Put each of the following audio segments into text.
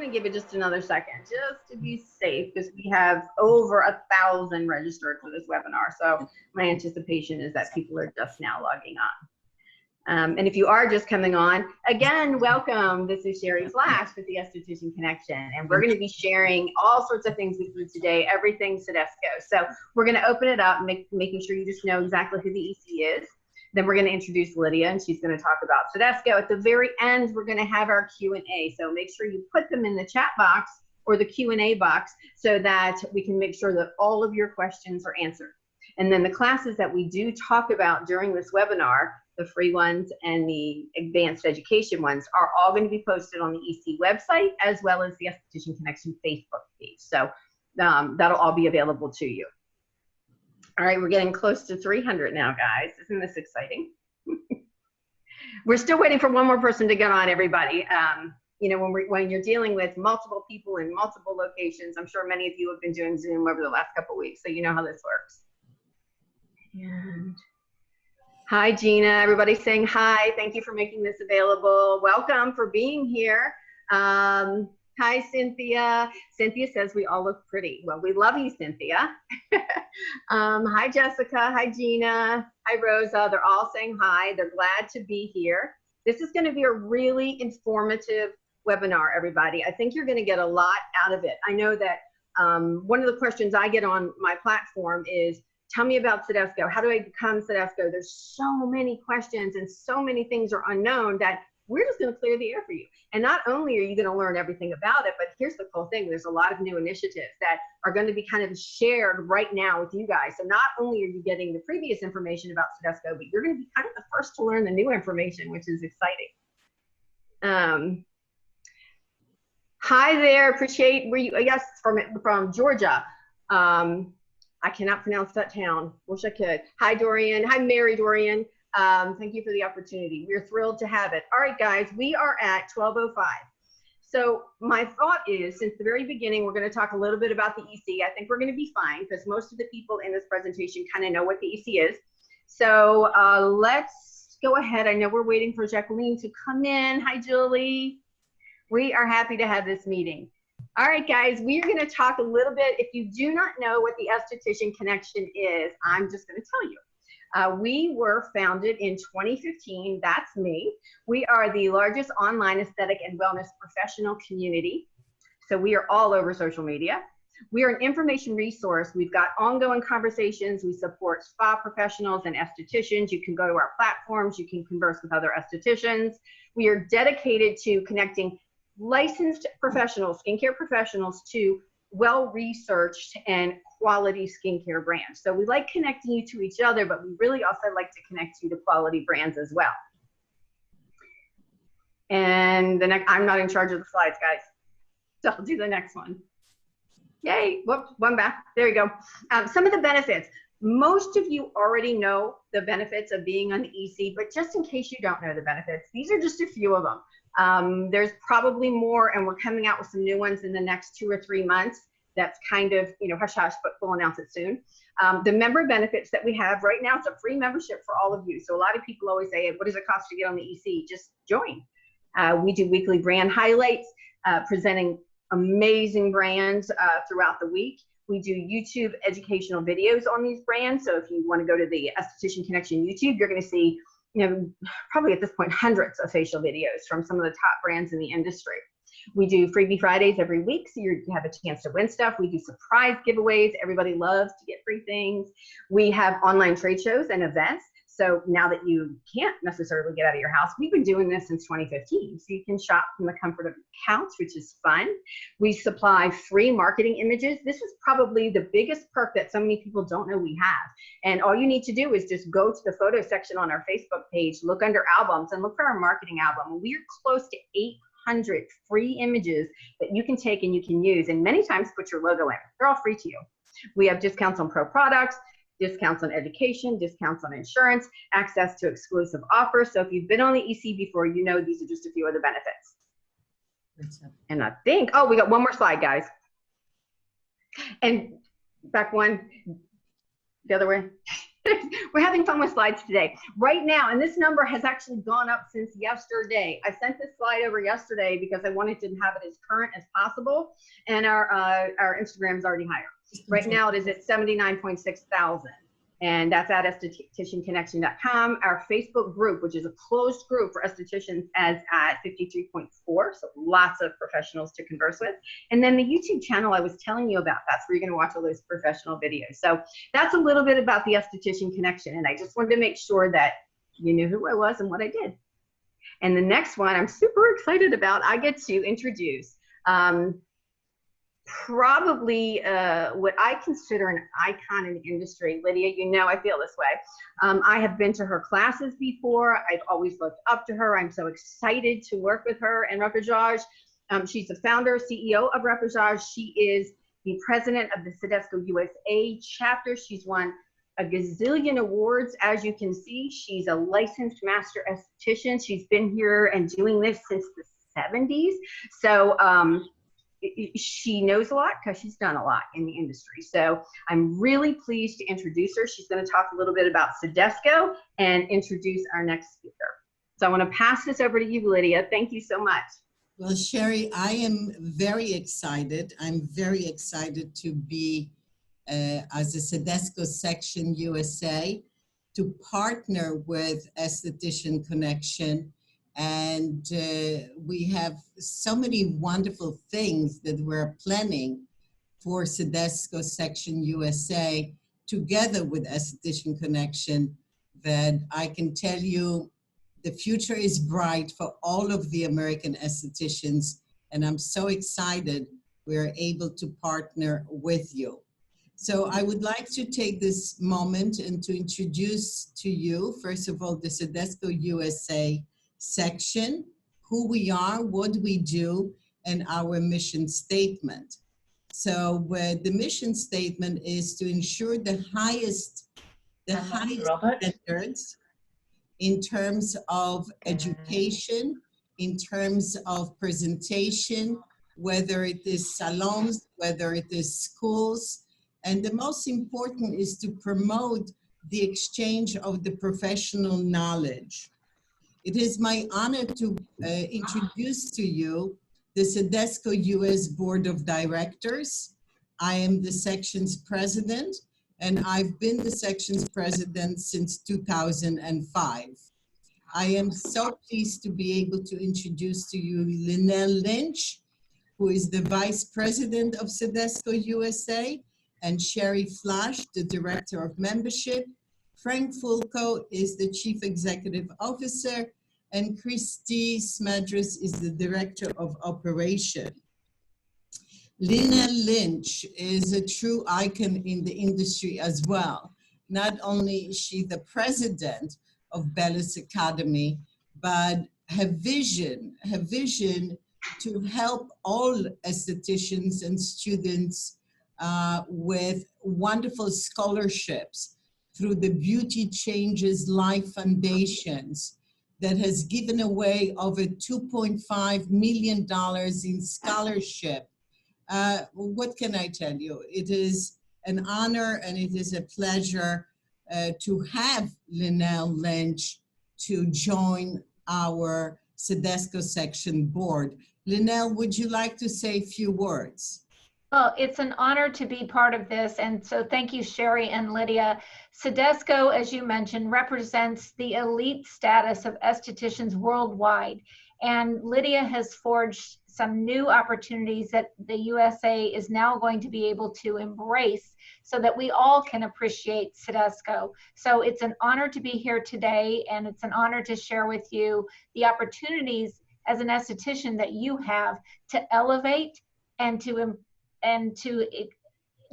to give it just another second, just to be safe, because we have over 1,000 registered for this webinar. So my anticipation is that people are just now logging on. And if you are just coming on, again, welcome. This is Sheri Flasch with the Esthetician Connection, and we're going to be sharing all sorts of things with you today, everything CIDESCO. So we're going to open it up, making sure you just know exactly who the EC is. Then we're going to introduce Lydia, and she's going to talk about CIDESCO. At the very end, we're going to have our Q&A. So make sure you put them in the chat box or the Q&A box so that we can make sure that all of your questions are answered. And then the classes that we do talk about during this webinar, the free ones and the advanced education ones, are all going to be posted on the EC website as well as the Esthetician Connection Facebook page. So that'll all be available to you. All right, we're getting close to 300 now, guys. Isn't this exciting? We're still waiting for one more person to get on, everybody. You know, when you're dealing with multiple people in multiple locations, I'm sure many of you have been doing Zoom over the last couple of weeks, so you know how this works. And hi, Gina. Everybody's saying hi. Thank you for making this available. Welcome for being here. Hi, Cynthia. Cynthia says we all look pretty. Well, we love you, Cynthia. Hi, Jessica. Hi, Gina. Hi, Rosa. They're all saying hi. They're glad to be here. This is going to be a really informative webinar, everybody. I think you're going to get a lot out of it. I know that one of the questions I get on my platform is, tell me about CIDESCO. How do I become CIDESCO? There's so many questions and so many things are unknown that we're just going to clear the air for you. And not only are you going to learn everything about it, but here's the cool thing. There's a lot of new initiatives that are going to be kind of shared right now with you guys. So not only are you getting the previous information about CIDESCO, but you're going to be kind of the first to learn the new information, which is exciting. Hi there. Appreciate where you, I guess, from Georgia. I cannot pronounce that town. Wish I could. Hi, Dorian. Hi, Mary Dorian. Thank you for the opportunity. We're thrilled to have it. All right, guys, we are at 12:05. So my thought is, since the very beginning, we're going to talk a little bit about the EC. I think we're going to be fine because most of the people in this presentation kind of know what the EC is. So let's go ahead. I know we're waiting for Jacqueline to come in. Hi, Julie. We are happy to have this meeting. All right, guys, we are going to talk a little bit. If you do not know what the Esthetician Connection is, I'm just going to tell you. We were founded in 2015. That's me. We are the largest online aesthetic and wellness professional community. So we are all over social media. We are an information resource. We've got ongoing conversations. We support spa professionals and estheticians. You can go to our platforms. You can converse with other estheticians. We are dedicated to connecting licensed professionals, skincare professionals, to well-researched and quality skincare brands. So we like connecting you to each other, but we really also like to connect you to quality brands as well. And the next, I'm not in charge of the slides, guys, so I'll do the next one. Yay, whoops, one back, there you go. Some of the benefits. Most of you already know the benefits of being on the EC, but just in case you don't know the benefits, these are just a few of them. There's probably more, and we're coming out with some new ones in the next 2 or 3 months. That's kind of, you know, hush hush, but we'll announce it soon. The member benefits that we have right now, it's a free membership for all of you. So a lot of people always say, what does it cost to get on the EC? Just join. We do weekly brand highlights, presenting amazing brands throughout the week. We do YouTube educational videos on these brands. So if you want to go to the Esthetician Connection YouTube, you're going to see, you know, probably at this point, hundreds of facial videos from some of the top brands in the industry. We do Freebie Fridays every week, so you have a chance to win stuff. We do surprise giveaways. Everybody loves to get free things. We have online trade shows and events. So now that you can't necessarily get out of your house, we've been doing this since 2015. So you can shop from the comfort of your couch, which is fun. We supply free marketing images. This is probably the biggest perk that so many people don't know we have. And all you need to do is just go to the photo section on our Facebook page, look under albums, and look for our marketing album. We're close to 800 free images that you can take and you can use, and many times put your logo in. They're all free to you. We have discounts on pro products, discounts on education, discounts on insurance, access to exclusive offers. So if you've been on the EC before, you know these are just a few of the benefits. And I think, oh, we got one more slide, guys. And back one, the other way. We're having fun with slides today. Right now, and this number has actually gone up since yesterday. I sent this slide over yesterday because I wanted to have it as current as possible, and our Instagram is already higher. Right now, it is at 79.6 thousand. And that's at estheticianconnection.com. Our Facebook group, which is a closed group for estheticians, is at 53.4. So lots of professionals to converse with. And then the YouTube channel I was telling you about, that's where you're going to watch all those professional videos. So that's a little bit about the Esthetician Connection. And I just wanted to make sure that you knew who I was and what I did. And the next one I'm super excited about, I get to introduce probably what I consider an icon in the industry. Lydia, you know I feel this way. I have been to her classes before. I've always looked up to her. I'm so excited to work with her and Repassage. She's the founder, CEO of Repassage. She is the president of the CIDESCO USA chapter. She's won a gazillion awards. As you can see, she's a licensed master esthetician. She's been here and doing this since the 70s. So she knows a lot because she's done a lot in the industry. So I'm really pleased to introduce her. She's going to talk a little bit about CIDESCO and introduce our next speaker. So I want to pass this over to you, Lydia. Thank you so much. Well, Sheri, I am very excited. I'm very excited to be as a CIDESCO Section USA to partner with Esthetician Connection. And we have so many wonderful things that we're planning for CIDESCO Section USA together with Esthetician Connection that I can tell you the future is bright for all of the American estheticians. And I'm so excited we're able to partner with you. So I would like to take this moment and to introduce to you, first of all, the CIDESCO USA section, who we are, what we do, and our mission statement. So the mission statement is to ensure the highest standards in terms of education, in terms of presentation, whether it is salons, whether it is schools, and the most important is to promote the exchange of the professional knowledge. It is my honor to introduce to you the CIDESCO US Board of Directors. I am the section's president, and I've been the section's president since 2005. I am so pleased to be able to introduce to you Linnell Lynch, who is the vice president of CIDESCO USA, and Sheri Flasch, the director of membership. Frank Fulco is the chief executive officer, and Christy Smadras is the director of operation. Linnell Lynch is a true icon in the industry as well. Not only is she the president of Bellis Academy, but her vision to help all estheticians and students with wonderful scholarships through the Beauty Changes Life Foundations that has given away over $2.5 million in scholarship. What can I tell you? It is an honor and it is a pleasure to have Linnell Lynch to join our CIDESCO section board. Linnell, would you like to say a few words? Well, it's an honor to be part of this, and so thank you, Sheri and Lydia. CIDESCO, as you mentioned, represents the elite status of estheticians worldwide, and Lydia has forged some new opportunities that the USA is now going to be able to embrace so that we all can appreciate CIDESCO. So it's an honor to be here today, and it's an honor to share with you the opportunities as an esthetician that you have to elevate and to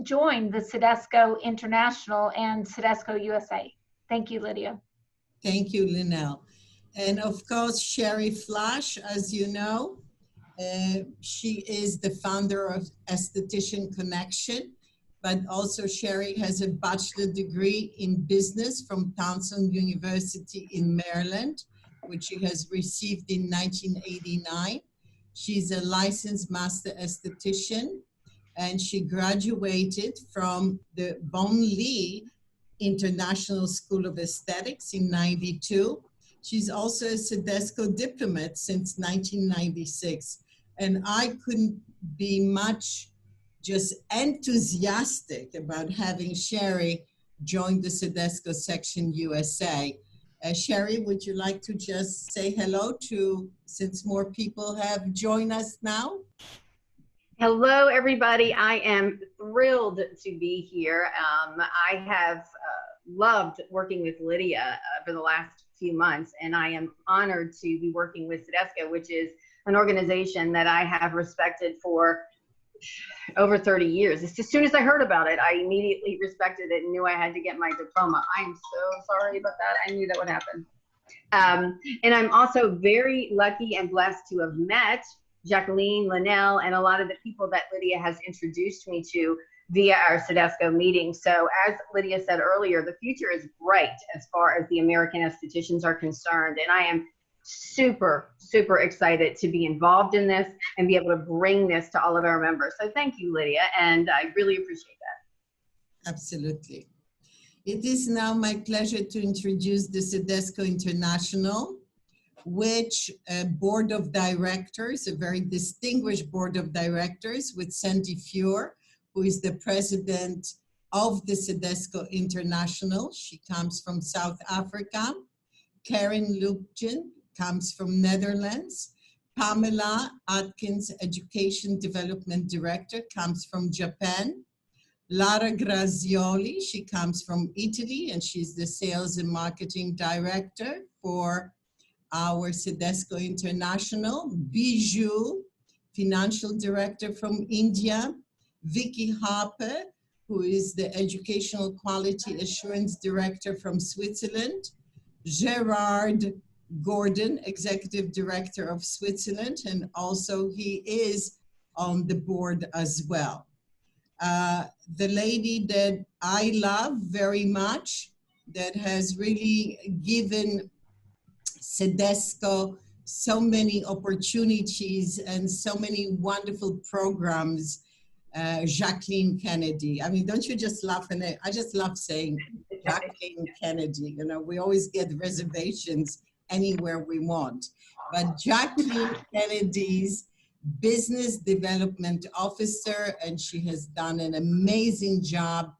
join the CIDESCO International and CIDESCO USA. Thank you, Lydia. Thank you, Linnell. And of course, Sheri Flasch, as you know, she is the founder of Esthetician Connection, but also Sheri has a bachelor degree in business from Towson University in Maryland, which she has received in 1989. She's a licensed master esthetician, and she graduated from the Von Lee International School of Aesthetics in '92. She's also a CIDESCO diplomat since 1996. And I couldn't be much just enthusiastic about having Sheri join the CIDESCO section USA. Sheri, would you like to just say hello to, since more people have joined us now? Hello, everybody. I am thrilled to be here. I have loved working with Lydia for the last few months, and I am honored to be working with CIDESCO, which is an organization that I have respected for over 30 years. As soon as I heard about it, I immediately respected it and knew I had to get my diploma. I'm so sorry about that. I knew that would happen. And I'm also very lucky and blessed to have met Jacqueline, Linnell, and a lot of the people that Lydia has introduced me to via our CIDESCO meetings. So as Lydia said earlier, the future is bright as far as the American estheticians are concerned. And I am super, super excited to be involved in this and be able to bring this to all of our members. So thank you, Lydia, and I really appreciate that. Absolutely. It is now my pleasure to introduce the CIDESCO International, which a board of directors, a very distinguished board of directors with Sandy Fuhr, who is the president of the CIDESCO International. She comes from South Africa. Karen Lupjen comes from Netherlands. Pamela Atkins, Education Development Director, comes from Japan. Lara Grazioli, she comes from Italy, and she's the Sales and Marketing Director for our CIDESCO International. Bijou, Financial Director from India. Vicky Harper, who is the Educational Quality Assurance Director from Switzerland. Gerard Gordon, Executive Director of Switzerland, and also he is on the board as well. The lady that I love very much, that has really given CIDESCO so many opportunities and so many wonderful programs, Jacqueline Kennedy. I mean, don't you just love her name? I just love saying Jacqueline Kennedy. You know, we always get reservations anywhere we want. But Jacqueline Kennedy's Business Development Officer, and she has done an amazing job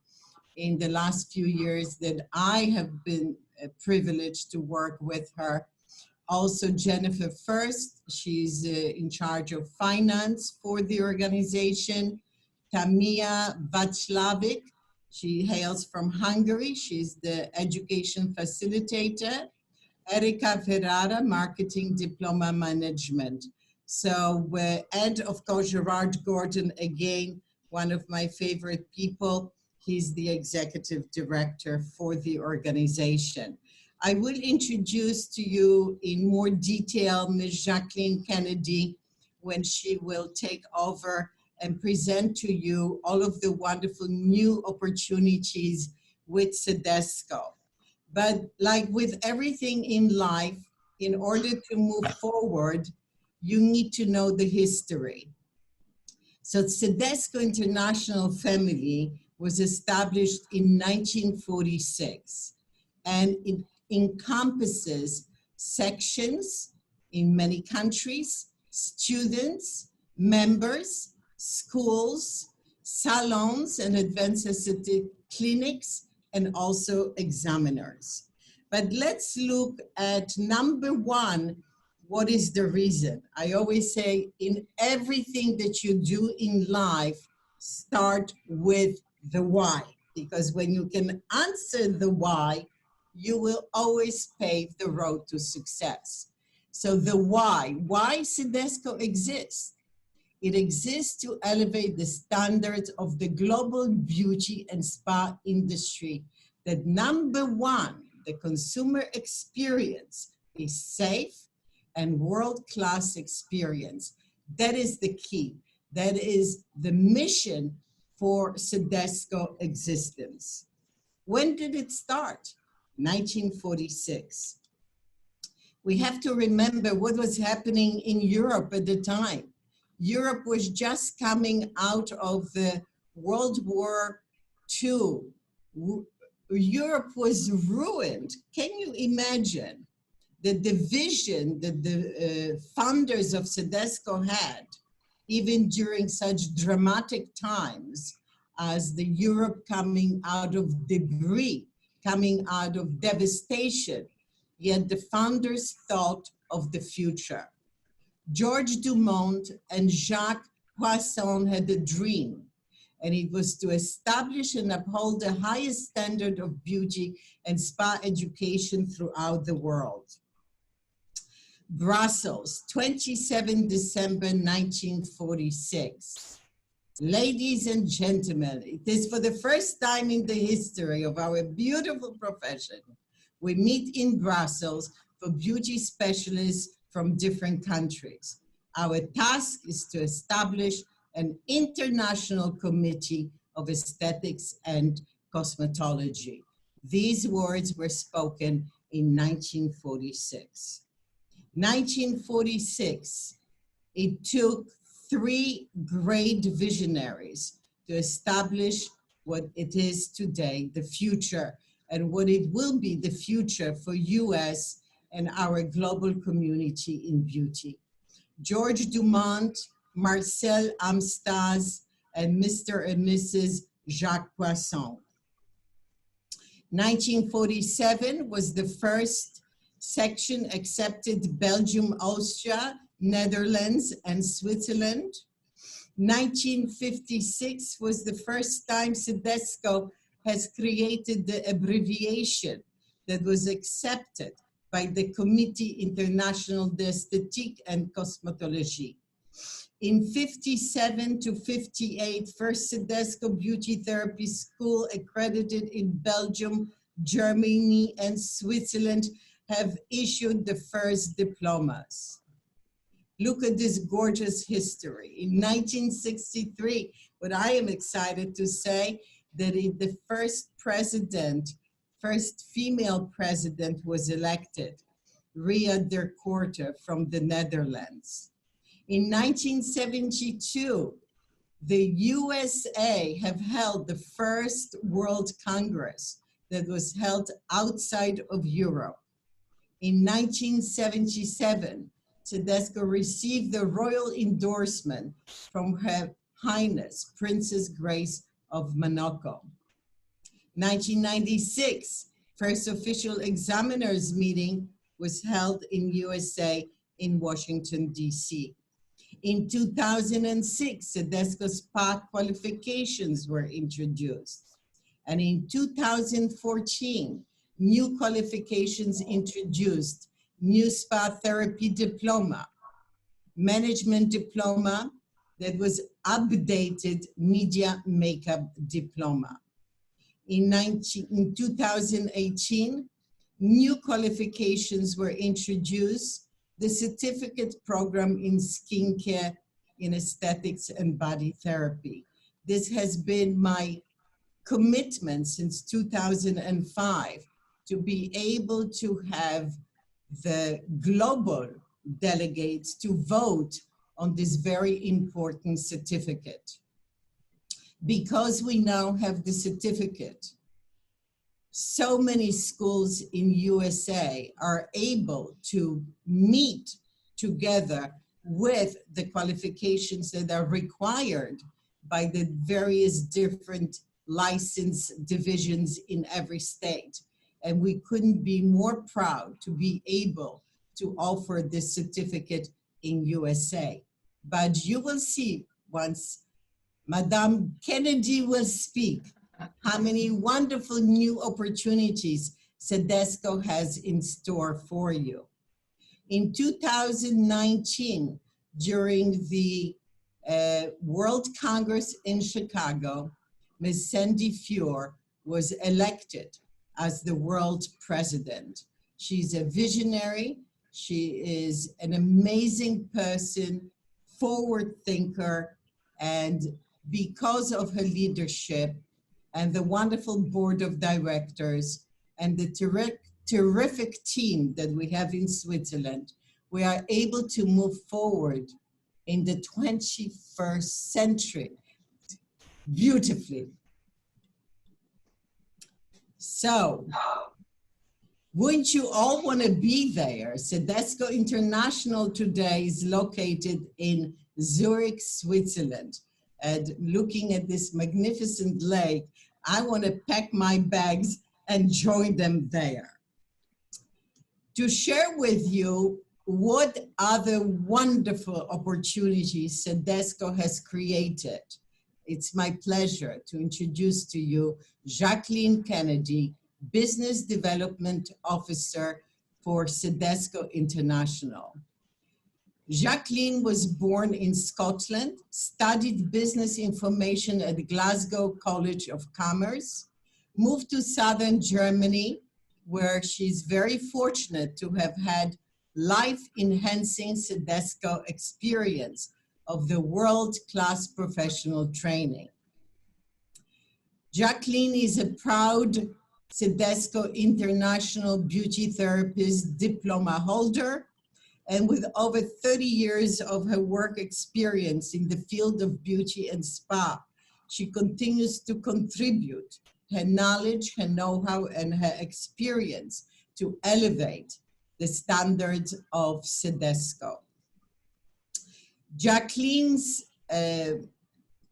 in the last few years that I have been privileged to work with her. Also, Jennifer First, she's in charge of finance for the organization. Tamia Václavic, she hails from Hungary. She's the education facilitator. Erika Ferrara, Marketing Diploma Management. So, and of course, Gerard Gordon, again, one of my favorite people. He's the executive director for the organization. I will introduce to you in more detail Ms. Jacqueline Kennedy when she will take over and present to you all of the wonderful new opportunities with CIDESCO. But like with everything in life, in order to move forward, you need to know the history. So CIDESCO International family was established in 1946, and it encompasses sections in many countries, students, members, schools, salons and advanced aesthetic clinics, and also examiners. But let's look at number one. What is the reason? I always say in everything that you do in life, start with the why, because when you can answer the why, you will always pave the road to success. So the why CIDESCO exists. It exists to elevate the standards of the global beauty and spa industry. That number one, the consumer experience is safe and world-class experience. That is the key. That is the mission for CIDESCO existence. When did it start? 1946. We have to remember what was happening in Europe at the time. Europe was just coming out of the World War II Europe was ruined. Can you imagine the vision that the founders of CIDESCO had, even during such dramatic times as the Europe coming out of debris, coming out of devastation, yet the founders thought of the future. Georges Dumont and Jacques Poisson had a dream, and it was to establish and uphold the highest standard of beauty and spa education throughout the world. Brussels, 27 December 1946. Ladies and gentlemen, it is for the first time in the history of our beautiful profession, we meet in Brussels for beauty specialists from different countries. Our task is to establish an international committee of aesthetics and cosmetology. These words were spoken in 1946. 1946, it took 3 great visionaries to establish what it is today, the future, and what it will be the future for US and our global community in beauty. Georges Dumont, Marcel Amstaz, and Mr. and Mrs. Jacques Poisson. 1947 was the first section accepted Belgium, Austria, Netherlands, and Switzerland. 1956 was the first time CIDESCO has created the abbreviation that was accepted by the Comité International d'Esthétique and Cosmétologie. In 57 to 58, first CIDESCO Beauty Therapy School accredited in Belgium, Germany, and Switzerland have issued the first diplomas. Look at this gorgeous history. In 1963, what I am excited to say, that the first female president was elected, Ria der Korte from the Netherlands. In 1972, the USA have held the first World Congress that was held outside of Europe. In 1977, CIDESCO received the royal endorsement from Her Highness Princess Grace of Monaco. 1996, first official examiners meeting was held in USA in Washington, D.C. In 2006, CIDESCO spa qualifications were introduced. And in 2014, new qualifications introduced: new spa therapy diploma, management diploma that was updated media makeup diploma. In 2018, new qualifications were introduced: the certificate program in skincare, in aesthetics and body therapy. This has been my commitment since 2005, to be able to have the global delegates to vote on this very important certificate. Because we now have the certificate, so many schools in USA are able to meet together with the qualifications that are required by the various different license divisions in every state. And we couldn't be more proud to be able to offer this certificate in USA. But you will see once Madame Kennedy will speak how many wonderful new opportunities CIDESCO has in store for you. In 2019, during the World Congress in Chicago, Ms. Sandy Fior was elected as the world president. She's a visionary. She is an amazing person, forward thinker, and because of her leadership and the wonderful board of directors and the terrific team that we have in Switzerland, we are able to move forward in the 21st century beautifully. So, wouldn't you all want to be there? CIDESCO International today is located in Zurich, Switzerland. And looking at this magnificent lake, I want to pack my bags and join them there. To share with you what other wonderful opportunities CIDESCO has created, it's my pleasure to introduce to you Jacqueline Kennedy, Business Development Officer for CIDESCO International. Jacqueline was born in Scotland, studied business information at Glasgow College of Commerce, moved to southern Germany, where she's very fortunate to have had life-enhancing CIDESCO experience of the world-class professional training. Jacqueline is a proud CIDESCO International Beauty Therapist diploma holder, and with over 30 years of her work experience in the field of beauty and spa, she continues to contribute her knowledge, her know-how, and her experience to elevate the standards of CIDESCO. Jacqueline's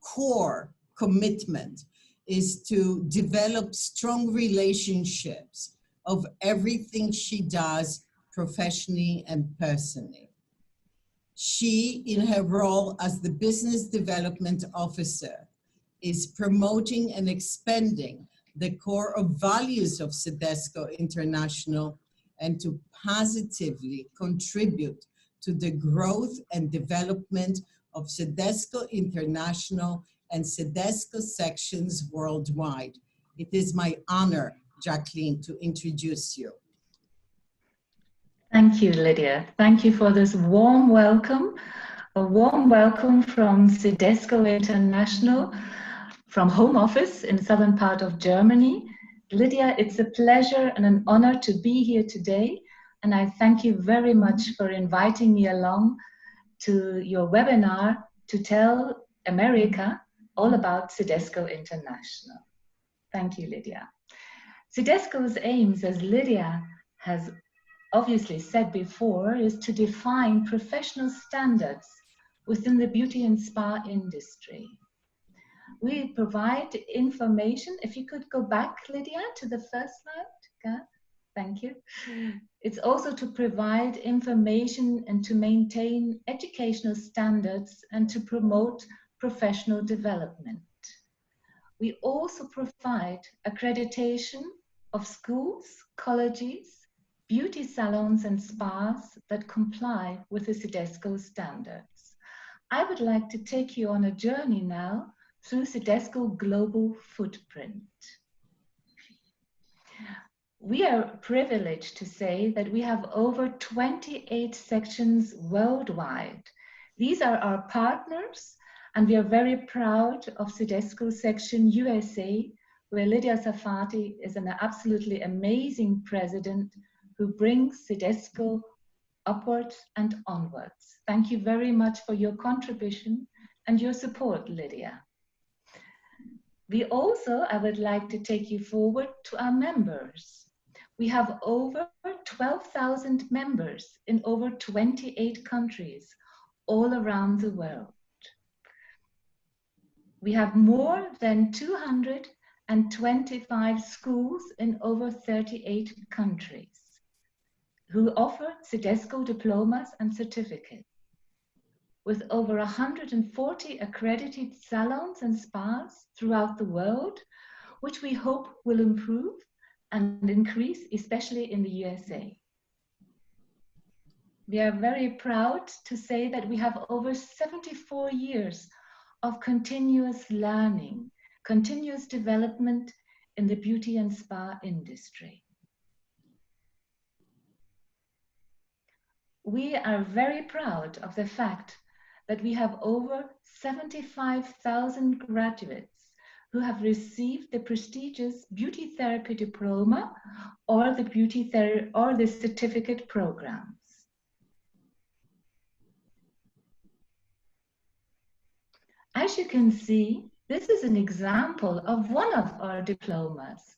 core commitment is to develop strong relationships of everything she does professionally and personally. She, in her role as the Business Development Officer, is promoting and expanding the core of values of CIDESCO International and to positively contribute to the growth and development of CIDESCO International and CIDESCO sections worldwide. It is my honor, Jacqueline, to introduce you. Thank you, Lydia. Thank you for this warm welcome. A warm welcome from CIDESCO International, from home office in southern part of Germany. Lydia, it's a pleasure and an honor to be here today. And I thank you very much for inviting me along to your webinar to tell America all about CIDESCO International. Thank you, Lydia. CIDESCO's aims, as Lydia has obviously said before, is to define professional standards within the beauty and spa industry. We provide information. If you could go back, Lydia, to the first slide. Yeah. Thank you. It's also to provide information and to maintain educational standards and to promote professional development. We also provide accreditation of schools, colleges, beauty salons and spas that comply with the CIDESCO standards. I would like to take you on a journey now through CIDESCO global footprint. We are privileged to say that we have over 28 sections worldwide. These are our partners, and we are very proud of CIDESCO section USA, where Lydia Safati is an absolutely amazing president who brings CIDESCO upwards and onwards. Thank you very much for your contribution and your support, Lydia. We also, I would like to take you forward to our members. We have over 12,000 members in over 28 countries all around the world. We have more than 225 schools in over 38 countries who offer CIDESCO diplomas and certificates, with over 140 accredited salons and spas throughout the world, which we hope will improve and increase, especially in the USA. We are very proud to say that we have over 74 years of continuous learning, continuous development in the beauty and spa industry. We are very proud of the fact that we have over 75,000 graduates who have received the prestigious beauty therapy diploma or the certificate programs. As you can see, this is an example of one of our diplomas.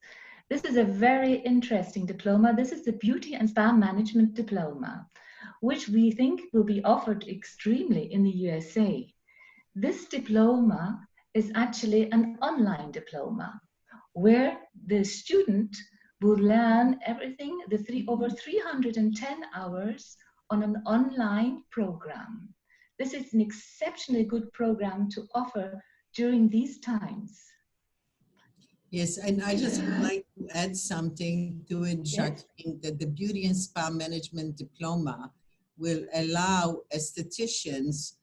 This is a very interesting diploma. This is the Beauty and Spa Management Diploma, which we think will be offered extremely in the USA. This diploma is actually an online diploma where the student will learn everything, over 310 hours on an online program. This is an exceptionally good program to offer during these times. Yes, and I just would like to add something to it, Jacqueline, that the Beauty and Spa Management Diploma will allow estheticians,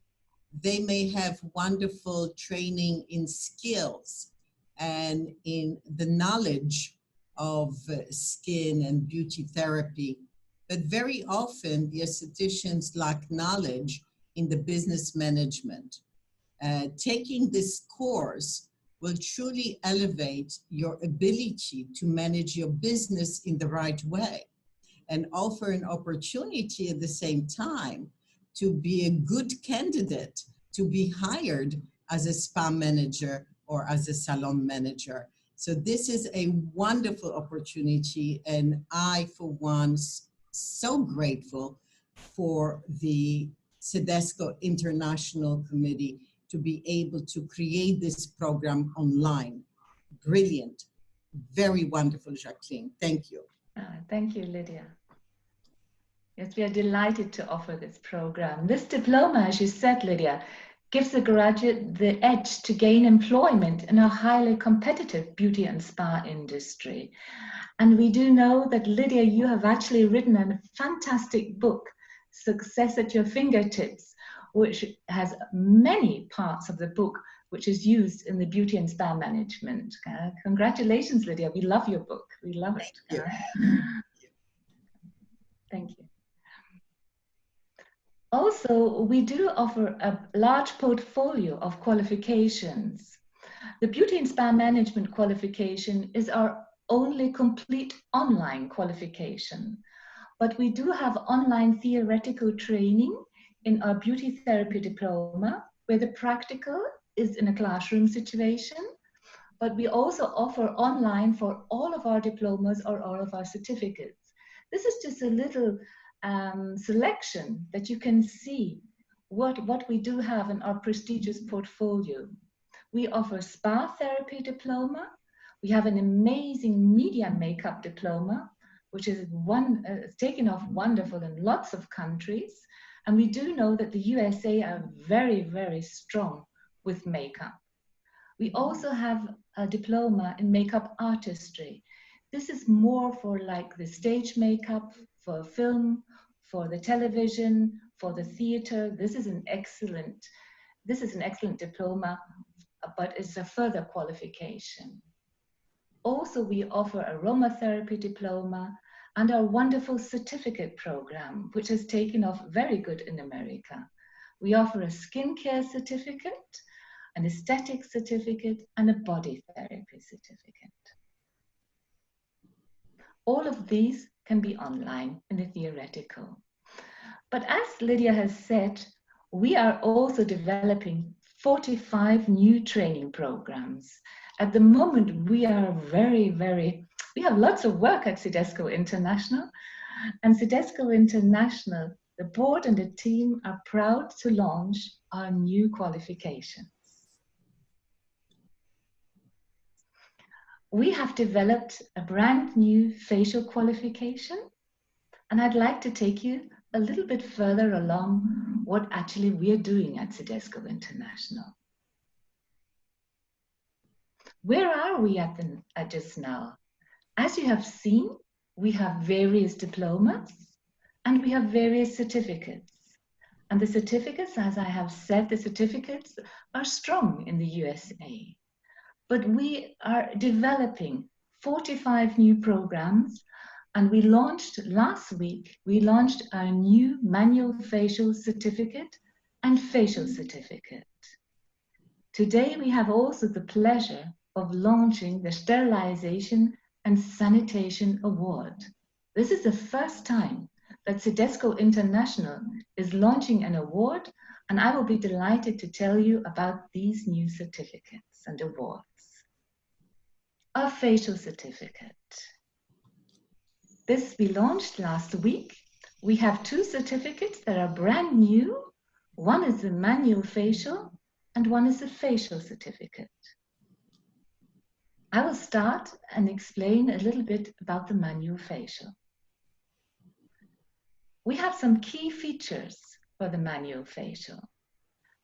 they may have wonderful training in skills and in the knowledge of skin and beauty therapy, but very often the estheticians lack knowledge in the business management. Taking this course will truly elevate your ability to manage your business in the right way and offer an opportunity at the same time to be a good candidate to be hired as a spa manager or as a salon manager. So this is a wonderful opportunity, and I, for one, so grateful for the CIDESCO International Committee to be able to create this program online. Brilliant. Very wonderful, Jacqueline. Thank you. Thank you, Lydia. Yes, we are delighted to offer this program. This diploma, as you said, Lydia, gives the graduate the edge to gain employment in a highly competitive beauty and spa industry. And we do know that, Lydia, you have actually written a fantastic book, Success at Your Fingertips, which has many parts of the book which is used in the beauty and spa management. Congratulations, Lydia. We love your book. We love it. Thank you. Thank you. Also, we do offer a large portfolio of qualifications. The Beauty and Spa Management qualification is our only complete online qualification, but we do have online theoretical training in our beauty therapy diploma, where the practical is in a classroom situation, but we also offer online for all of our diplomas or all of our certificates. This is just a little selection that you can see what we do have in our prestigious portfolio. We offer spa therapy diploma. We have an amazing media makeup diploma, which is taken off wonderful in lots of countries. And we do know that the USA are very, very strong with makeup. We also have a diploma in makeup artistry. This is more for like the stage makeup, for film, for the television, for the theater. This is an excellent diploma, but it's a further qualification. Also, we offer aromatherapy diploma and our wonderful certificate program, which has taken off very good in America. We offer a skincare certificate, an aesthetic certificate, and a body therapy certificate. All of these can be online in the theoretical. But as Lydia has said, we are also developing 45 new training programs. At the moment, we are we have lots of work at CIDESCO International. And CIDESCO International, the board and the team are proud to launch our new qualifications. We have developed a brand new facial qualification, and I'd like to take you a little bit further along what actually we're doing at CIDESCO International. Where are we at just now? As you have seen, we have various diplomas and we have various certificates. And the certificates, as I have said, the certificates are strong in the USA. But we are developing 45 new programs, and we launched last week, we launched our new manual facial certificate and facial certificate. Today, we have also the pleasure of launching the Sterilization and Sanitation Award. This is the first time that CIDESCO International is launching an award, and I will be delighted to tell you about these new certificates and awards. a facial certificate. This we launched last week. We have 2 certificates that are brand new. One is a manual facial and one is a facial certificate. I will start and explain a little bit about the manual facial. We have some key features for the manual facial.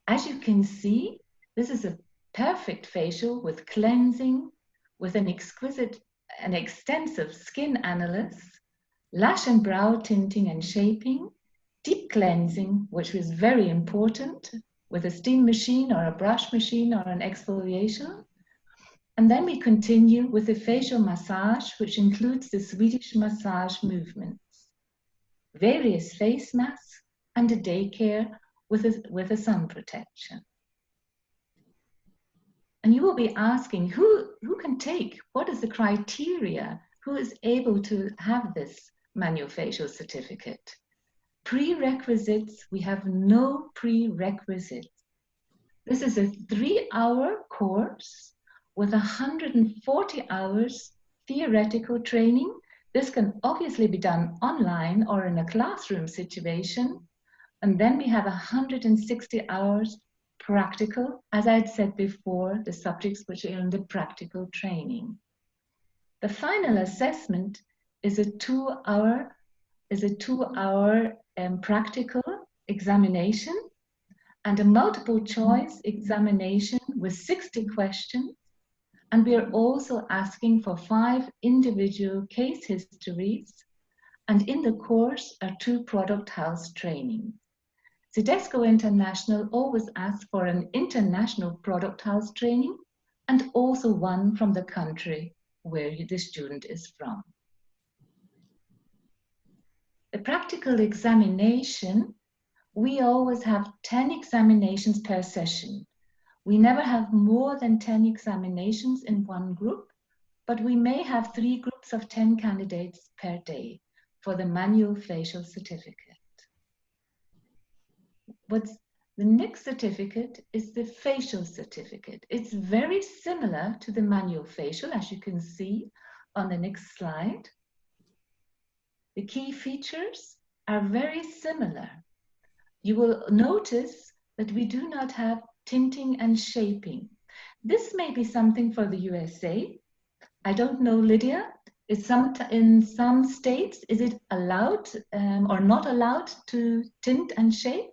As you can see, this is a perfect facial with cleansing, with an exquisite and extensive skin analysis, lash and brow tinting and shaping, deep cleansing, which is very important, with a steam machine or a brush machine or an exfoliation. And then we continue with the facial massage, which includes the Swedish massage movements, various face masks, and a day care with a sun protection. And you will be asking, who can take? What is the criteria? Who is able to have this manual facial certificate? Prerequisites, we have no prerequisites. This is a 3-hour course with 140 hours theoretical training. This can obviously be done online or in a classroom situation. And then we have 160 hours practical, as I had said before, the subjects which are in the practical training. The final assessment is a 2-hour practical examination and a multiple choice examination with 60 questions. And we are also asking for 5 individual case histories, and in the course are 2 product house trainings. CIDESCO International always asks for an international product house training and also one from the country where the student is from. The practical examination, we always have 10 examinations per session. We never have more than 10 examinations in one group, but we may have 3 groups of 10 candidates per day for the manual facial certificate. What's the next certificate is the facial certificate. It's very similar to the manual facial, as you can see on the next slide. The key features are very similar. You will notice that we do not have tinting and shaping. This may be something for the USA. I don't know, Lydia, in some states, is it allowed or not allowed to tint and shape?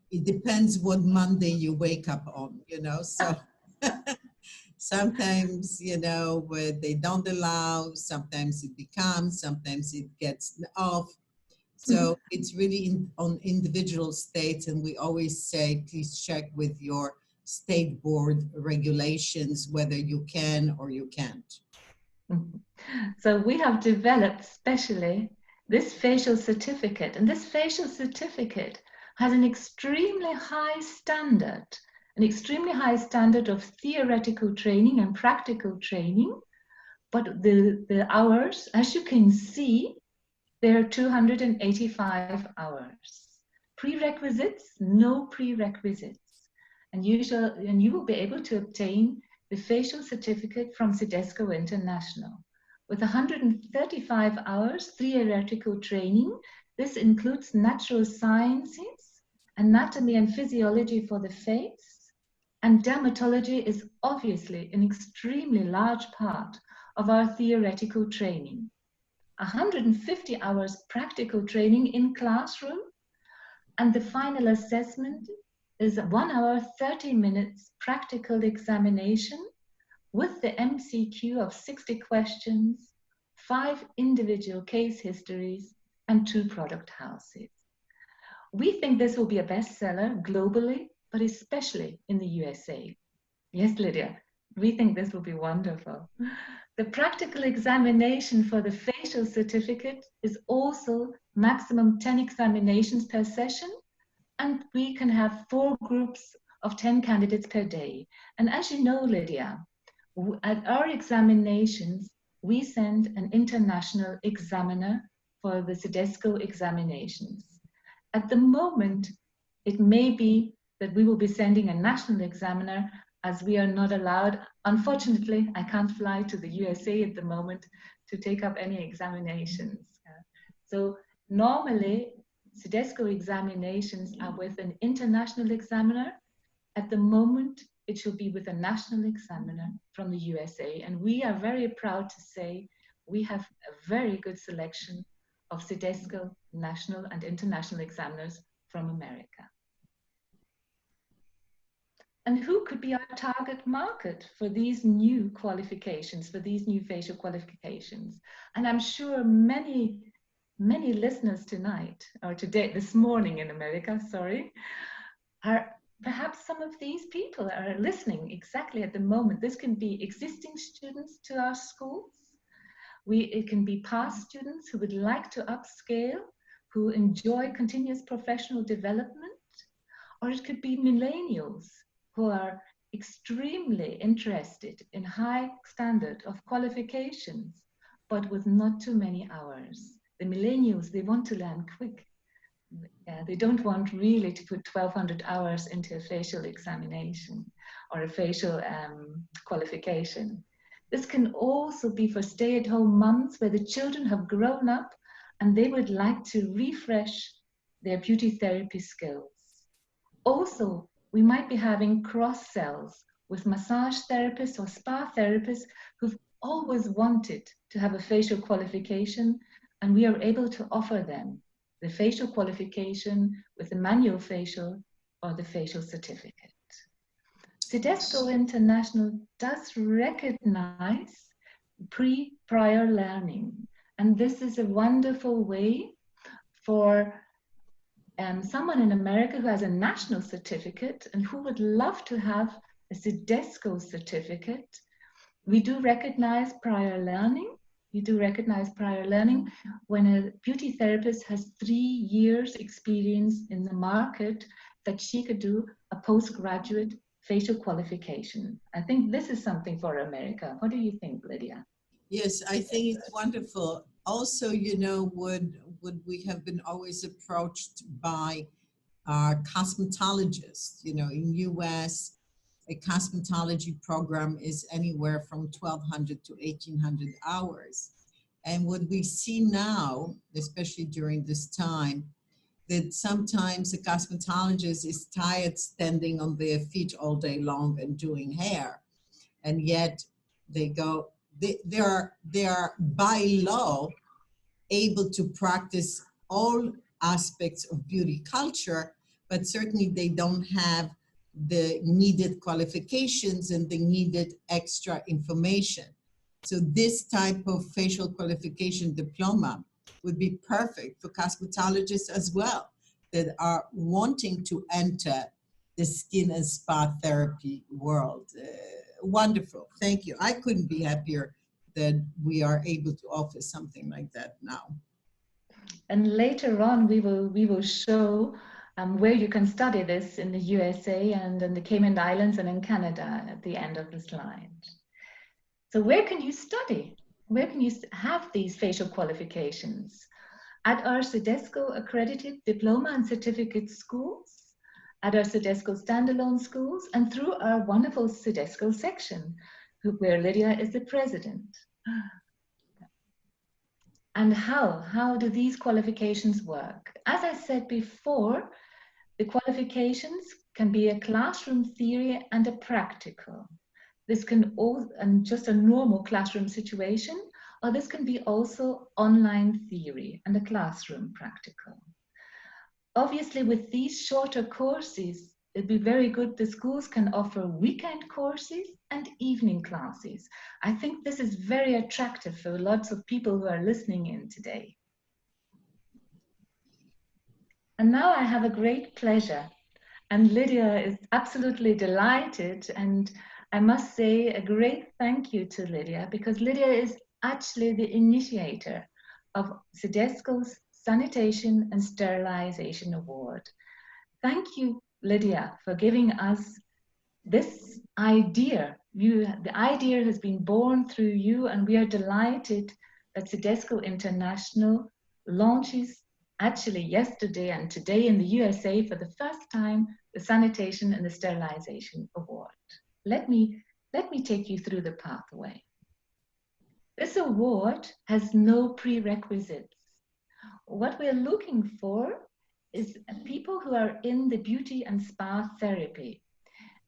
It depends what Monday you wake up on, you know, so sometimes, you know, where they don't allow, sometimes it becomes, sometimes it gets off. So it's really on individual states, and we always say, please check with your state board regulations whether you can or you can't. So we have developed specially this facial certificate, and this facial certificate has an extremely high standard of theoretical training and practical training, but the hours, as you can see, there are 285 hours. Prerequisites, no prerequisites. And you will be able to obtain the facial certificate from CIDESCO International. With 135 hours theoretical training, this includes natural sciences, anatomy and physiology for the face, and dermatology is obviously an extremely large part of our theoretical training. 150 hours practical training in classroom, and the final assessment is 1 hour, 30 minutes practical examination with the MCQ of 60 questions, 5 individual case histories, and 2 product houses. We think this will be a bestseller globally, but especially in the USA. Yes, Lydia, we think this will be wonderful. The practical examination for the facial certificate is also maximum 10 examinations per session, and we can have 4 groups of 10 candidates per day. And as you know, Lydia, at our examinations, we send an international examiner for the CIDESCO examinations. At the moment, it may be that we will be sending a national examiner, as we are not allowed. Unfortunately, I can't fly to the USA at the moment to take up any examinations. So normally, CIDESCO examinations are with an international examiner. At the moment, it should be with a national examiner from the USA. And we are very proud to say we have a very good selection of CIDESCO national and international examiners from America. And who could be our target market for these new qualifications, for these new facial qualifications? And I'm sure many listeners tonight, or today, this morning in America, sorry, are perhaps some of these people are listening exactly at the moment. This can be existing students to our schools. It can be past students who would like to upscale, who enjoy continuous professional development, or it could be millennials who are extremely interested in high standard of qualifications, but with not too many hours. The millennials, they want to learn quick. They don't want really to put 1,200 hours into a facial examination or a facial qualification. This can also be for stay-at-home moms where the children have grown up and they would like to refresh their beauty therapy skills. Also, we might be having cross-sells with massage therapists or spa therapists who've always wanted to have a facial qualification, and we are able to offer them the facial qualification with the manual facial or the facial certificate. CIDESCO International does recognize prior learning, and this is a wonderful way for someone in America who has a national certificate and who would love to have a CIDESCO certificate. We do recognize prior learning. We do recognize prior learning when a beauty therapist has 3 years experience in the market, that she could do a postgraduate facial qualification. I think this is something for America. What do you think, Lydia? Yes, I think it's wonderful. Also, you know, would we have been always approached by our cosmetologists? You know, in US, a cosmetology program is anywhere from 1,200 to 1,800 hours. And what we see now, especially during this time, that sometimes a cosmetologist is tired standing on their feet all day long and doing hair. And yet they go, they are by law able to practice all aspects of beauty culture, but certainly they don't have the needed qualifications and the needed extra information. So this type of facial qualification diploma would be perfect for cosmetologists as well, that are wanting to enter the skin and spa therapy world. Wonderful, thank you. I couldn't be happier that we are able to offer something like that now. And later on, we will show where you can study this in the USA and in the Cayman Islands and in Canada at the end of the slide. So where can you study? Where can you have these facial qualifications? At our CIDESCO accredited diploma and certificate schools, at our CIDESCO standalone schools, and through our wonderful CIDESCO section, where Lydia is the president. And how do these qualifications work? As I said before, the qualifications can be a classroom theory and a practical. This can also, and just a normal classroom situation, or this can be also online theory and a classroom practical. Obviously, with these shorter courses, it'd be very good. The schools can offer weekend courses and evening classes. I think this is very attractive for lots of people who are listening in today. And now I have a great pleasure, and Lydia is absolutely delighted, and I must say a great thank you to Lydia, because Lydia is actually the initiator of CIDESCO's Sanitation and Sterilization Award. Thank you, Lydia, for giving us this idea. The idea has been born through you, and we are delighted that CIDESCO International launches actually yesterday and today in the USA for the first time the Sanitation and the Sterilization Award. let me take you through the pathway. This award has no prerequisites. What we're looking for is people who are in the beauty and spa therapy.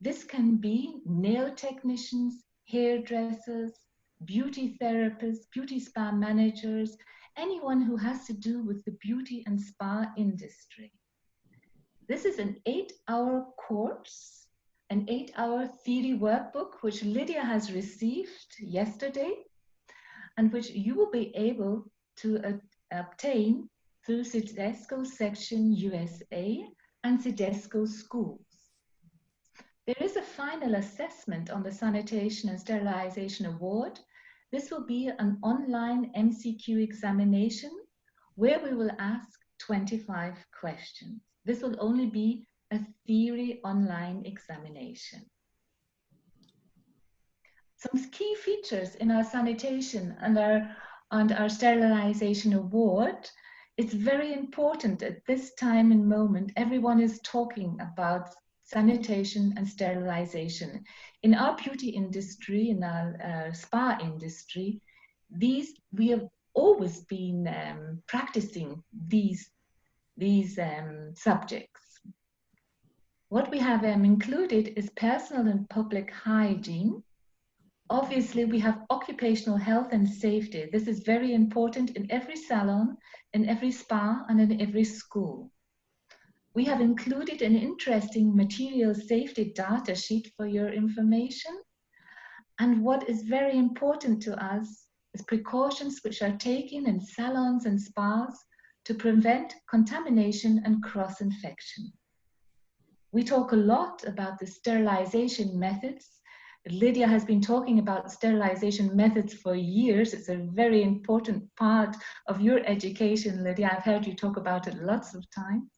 This can be nail technicians, hairdressers, beauty therapists, beauty spa managers, anyone who has to do with the beauty and spa industry. This is an 8-hour course, an 8-hour theory workbook, which Lydia has received yesterday, and which you will be able to obtain through CIDESCO Section USA and CIDESCO schools. There is a final assessment on the Sanitation and Sterilization Award. This will be an online MCQ examination where we will ask 25 questions. This will only be a theory online examination. Some key features in our sanitation and our sterilization award. It's very important at this time and moment, everyone is talking about sanitation and sterilization. In our beauty industry, in our spa industry, we have always been practicing these subjects. What we have included is personal and public hygiene. Obviously, we have occupational health and safety. This is very important in every salon, in every spa, and in every school. We have included an interesting material safety data sheet for your information. And what is very important to us is precautions which are taken in salons and spas to prevent contamination and cross-infection. We talk a lot about the sterilization methods. Lydia has been talking about sterilization methods for years. It's a very important part of your education, Lydia. I've heard you talk about it lots of times.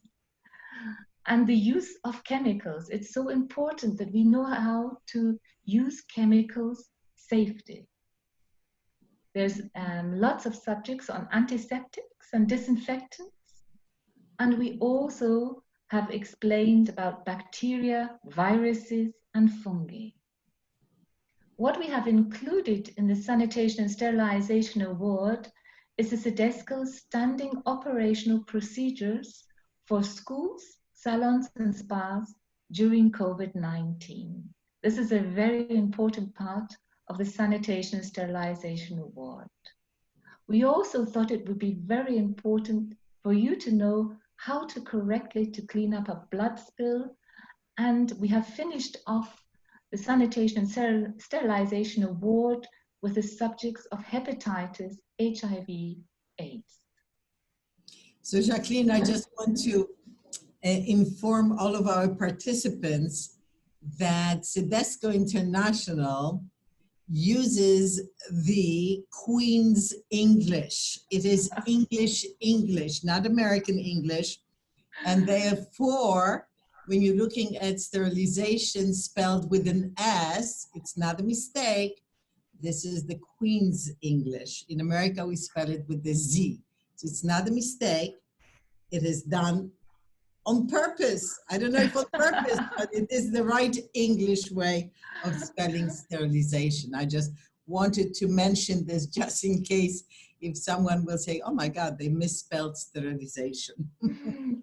And the use of chemicals. It's so important that we know how to use chemicals safely. There's lots of subjects on antiseptics and disinfectants. And we also have explained about bacteria, viruses, and fungi. What we have included in the Sanitation and Sterilization Award is the CIDESCO standing operational procedures for schools, salons, and spas during COVID-19. This is a very important part of the Sanitation and Sterilization Award. We also thought it would be very important for you to know how to correctly clean up a blood spill, and we have finished off the Sanitation and Sterilization Award with the subjects of hepatitis, HIV, AIDS. So Jacqueline, I just want to inform all of our participants that CIDESCO International uses the Queen's English. It is English, not American English. And therefore, when you're looking at sterilization spelled with an S, it's not a mistake. This is the Queen's English. In America, we spell it with the Z. So it's not a mistake. It is done on purpose. I don't know if on purpose, but it is the right English way of spelling sterilization. I just wanted to mention this just in case if someone will say, oh my God, they misspelled sterilization.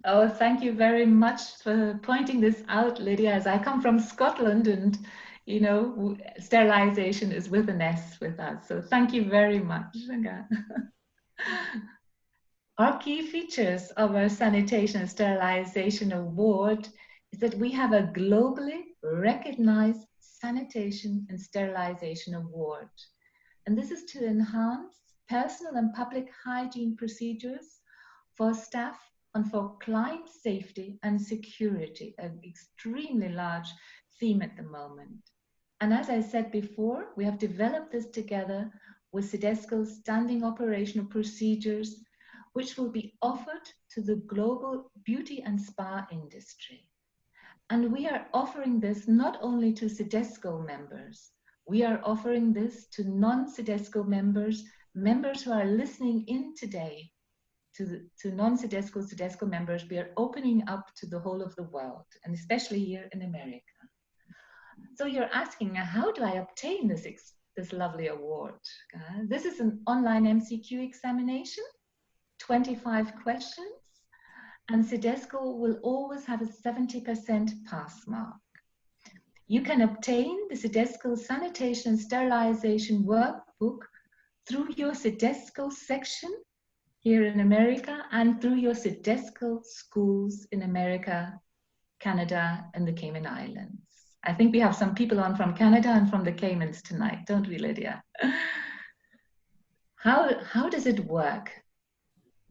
Oh, thank you very much for pointing this out, Lydia, as I come from Scotland and, you know, sterilization is with an S with us. So thank you very much. Our key features of our Sanitation and Sterilization Award is that we have a globally recognized Sanitation and Sterilization Award. And this is to enhance personal and public hygiene procedures for staff and for client safety and security, an extremely large theme at the moment. And as I said before, we have developed this together with CIDESCO's standing operational procedures, which will be offered to the global beauty and spa industry. And we are offering this not only to CIDESCO members, we are offering this to non-CIDESCO members, members who are listening in today, to non-CIDESCO, CIDESCO members. We are opening up to the whole of the world, and especially here in America. So you're asking, how do I obtain this lovely award? This is an online MCQ examination, 25 questions, and CIDESCO will always have a 70% pass mark. You can obtain the CIDESCO Sanitation and Sterilization Workbook through your CIDESCO section here in America and through your CIDESCO schools in America, Canada, and the Cayman Islands. I think we have some people on from Canada and from the Caymans tonight, don't we, Lydia? How does it work?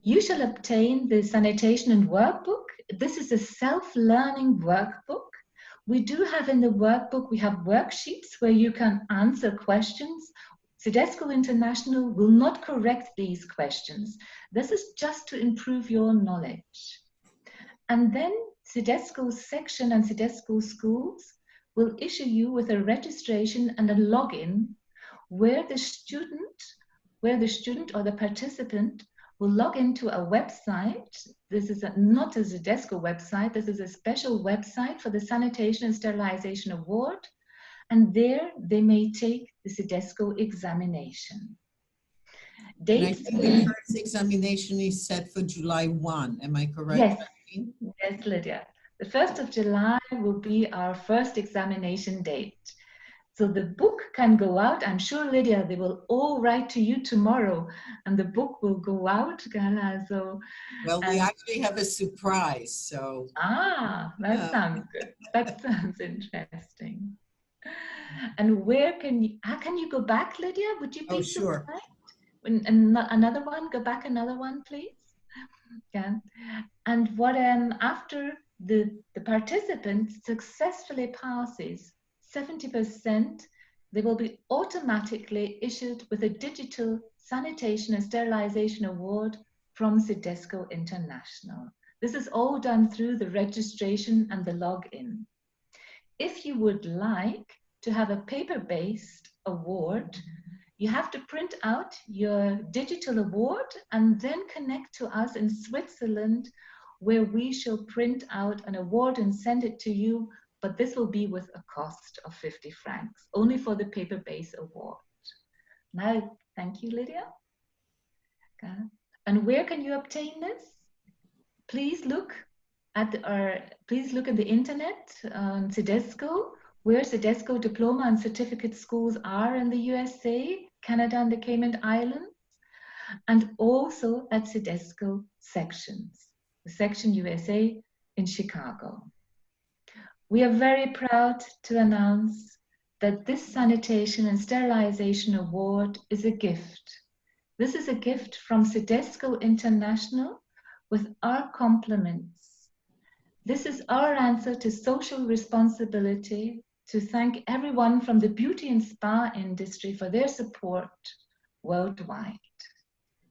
You shall obtain the Sanitation and Workbook. This is a self-learning workbook. We do have in the workbook, we have worksheets where you can answer questions. CIDESCO International will not correct these questions. This is just to improve your knowledge. And then CIDESCO section and CIDESCO schools will issue you with a registration and a login where the student or the participant will log into a website. This is not a CIDESCO website. This is a special website for the Sanitation and Sterilization Award. And there they may take the CIDESCO examination. Dates. And I think the first examination is set for July 1. Am I correct? Yes, yes, Lydia. The 1st of July will be our first examination date. So the book can go out. I'm sure, Lydia, they will all write to you tomorrow and the book will go out. So, well, we actually have a surprise, so. That sounds good. That sounds interesting. And how can you go back, Lydia? Would you be so sure. kind? Another one, go back another one, please. Yeah. And what after the participant successfully passes 70%, they will be automatically issued with a digital Sanitation and Sterilization Award from CIDESCO International. This is all done through the registration and the login. If you would like to have a paper-based award, you have to print out your digital award and then connect to us in Switzerland, where we shall print out an award and send it to you, but this will be with a cost of 50 francs, only for the paper-based award. Now, thank you, Lydia. Okay. And where can you obtain this? Please look at the internet on CIDESCO, where CIDESCO diploma and certificate schools are in the USA, Canada, and the Cayman Islands, and also at CIDESCO sections, the section USA in Chicago. We are very proud to announce that this Sanitation and Sterilization Award is a gift. This is a gift from CIDESCO International with our compliments. This is our answer to social responsibility, to thank everyone from the beauty and spa industry for their support worldwide.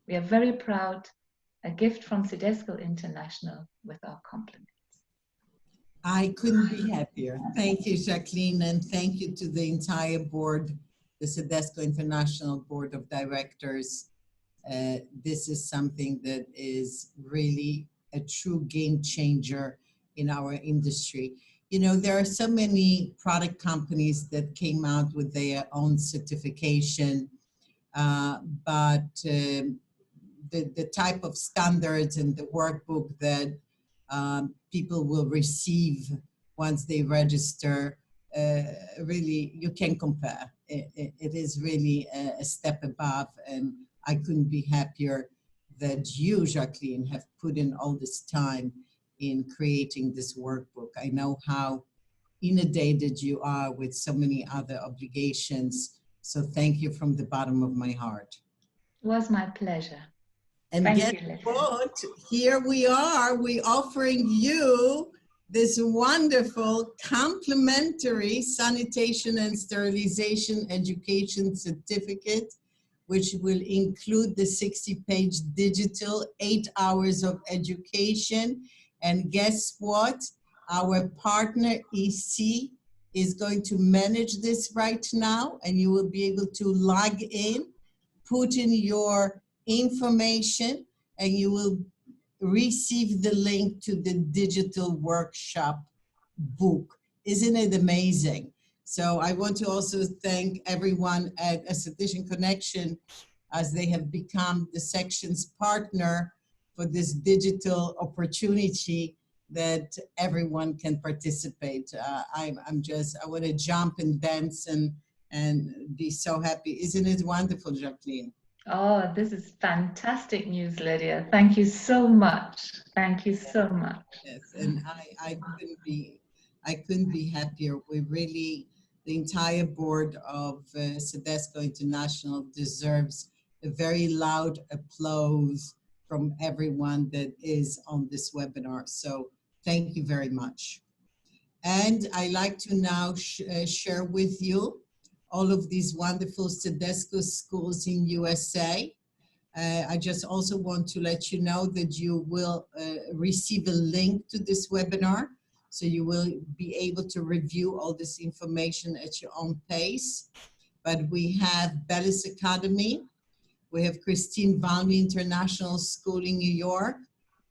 We are very proud, a gift from CIDESCO International with our compliments. I couldn't be happier. Thank you, Jacqueline, and thank you to the entire board, the CIDESCO International Board of Directors. This is something that is really a true game changer in our industry. You know, there are so many product companies that came out with their own certification, but the type of standards and the workbook that people will receive once they register, really, you can't compare. It is really a step above, and I couldn't be happier that you, Jacqueline, have put in all this time in creating this workbook. I know how inundated you are with so many other obligations, so thank you from the bottom of my heart. It was my pleasure. And guess what? Here we are, we're offering you this wonderful complimentary sanitation and sterilization education certificate, which will include the 60-page digital 8 hours of education. And guess what? Our partner EC is going to manage this right now, and you will be able to log in, put in your information, and you will receive the link to the digital workshop book. Isn't it amazing? So I want to also thank everyone at Esthetician Connection, as they have become the section's partner for this digital opportunity that everyone can participate. I want to jump and dance and be so happy. Isn't it wonderful, Jacqueline? Oh, this is fantastic news, Lydia. Thank you so much. Thank you so much. Yes, and I couldn't be happier. We really, the entire board of CIDESCO International deserves a very loud applause from everyone that is on this webinar. So thank you very much. And I like to now share with you all of these wonderful CIDESCO schools in USA. I just also want to let you know that you will receive a link to this webinar. So you will be able to review all this information at your own pace. But we have Bellis Academy. We have Christine Valmy International School in New York,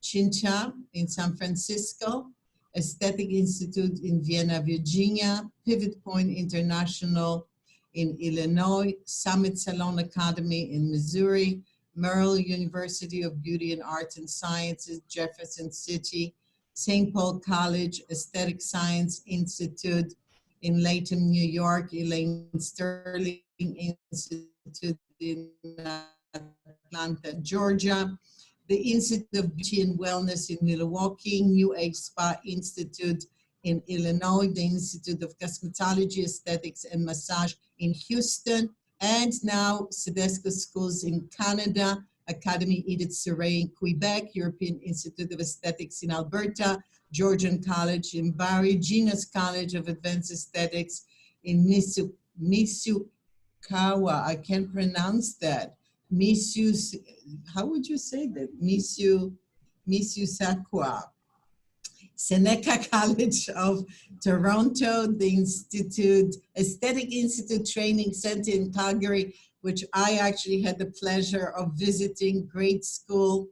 Chincha in San Francisco, Aesthetic Institute in Vienna, Virginia, Pivot Point International in Illinois, Summit Salon Academy in Missouri, Merrill University of Beauty and Arts and Sciences, Jefferson City, St. Paul College, Aesthetic Science Institute in Latham, New York, Elaine Sterling Institute in Atlanta, Georgia, the Institute of Beauty and Wellness in Milwaukee, New Age Spa Institute in Illinois, the Institute of Cosmetology, Aesthetics and Massage in Houston, and now CIDESCO schools in Canada, Academy Edith Serret in Quebec, European Institute of Aesthetics in Alberta, Georgian College in Barrie, Genus College of Advanced Aesthetics in Misukawa. I can't pronounce that. How would you say that? Mississauga. Seneca College of Toronto, the Aesthetic Institute Training Center in Calgary, which I actually had the pleasure of visiting, great school.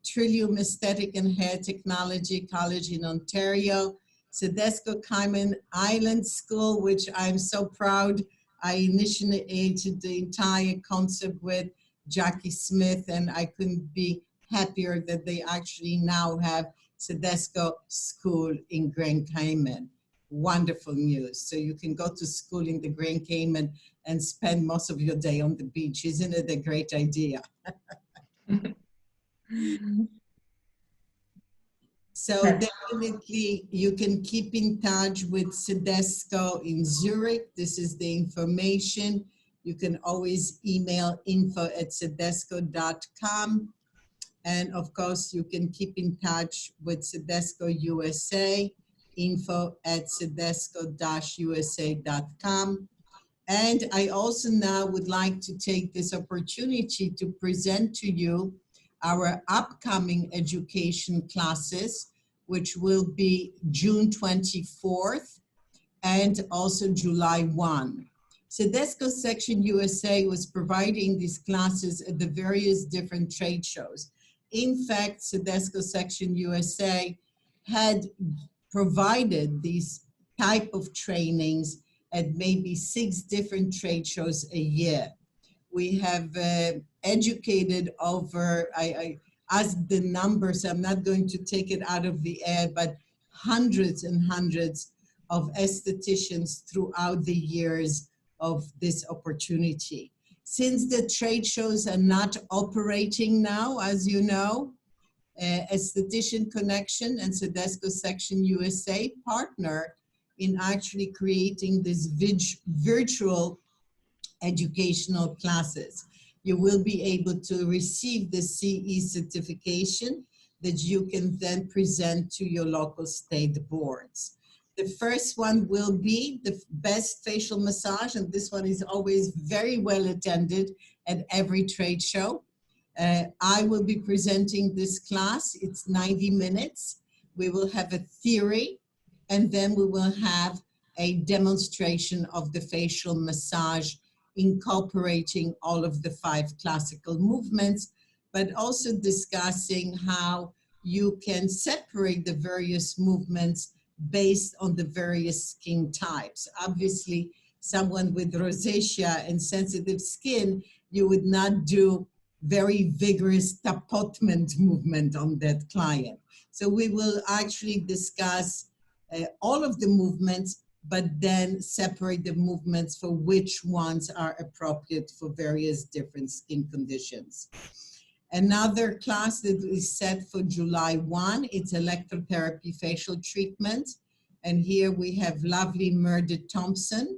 Trillium Aesthetic and Hair Technology College in Ontario, CIDESCO Cayman Island School, which I'm so proud I initiated the entire concept with Jackie Smith, and I couldn't be happier that they actually now have CIDESCO School in Grand Cayman. Wonderful news. So you can go to school in the Grand Cayman and spend most of your day on the beach. Isn't it a great idea? So definitely you can keep in touch with CIDESCO in Zurich. This is the information. You can always email info@cidesco.com. And of course, you can keep in touch with CIDESCO USA, info@cidesco-usa.com. And I also now would like to take this opportunity to present to you our upcoming education classes, which will be June 24th and also July 1. CIDESCO Section USA was providing these classes at the various different trade shows. In fact, CIDESCO Section USA had provided these type of trainings at maybe 6 different trade shows a year. We have educated over, I asked the numbers, I'm not going to take it out of the air, but hundreds and hundreds of estheticians throughout the years of this opportunity. Since the trade shows are not operating now, as you know, Esthetician Connection and CIDESCO Section USA partner in actually creating this virtual educational classes. You will be able to receive the CE certification that you can then present to your local state boards. The first one will be the best facial massage, and this one is always very well attended at every trade show. I will be presenting this class. It's 90 minutes. We will have a theory, and then we will have a demonstration of the facial massage, incorporating all of the 5 classical movements, but also discussing how you can separate the various movements based on the various skin types. Obviously, someone with rosacea and sensitive skin, you would not do very vigorous tapotment movement on that client. So we will actually discuss all of the movements, but then separate the movements for which ones are appropriate for various different skin conditions. Another class that is set for July 1, it's electrotherapy facial treatment. And here we have lovely Meredith Thompson,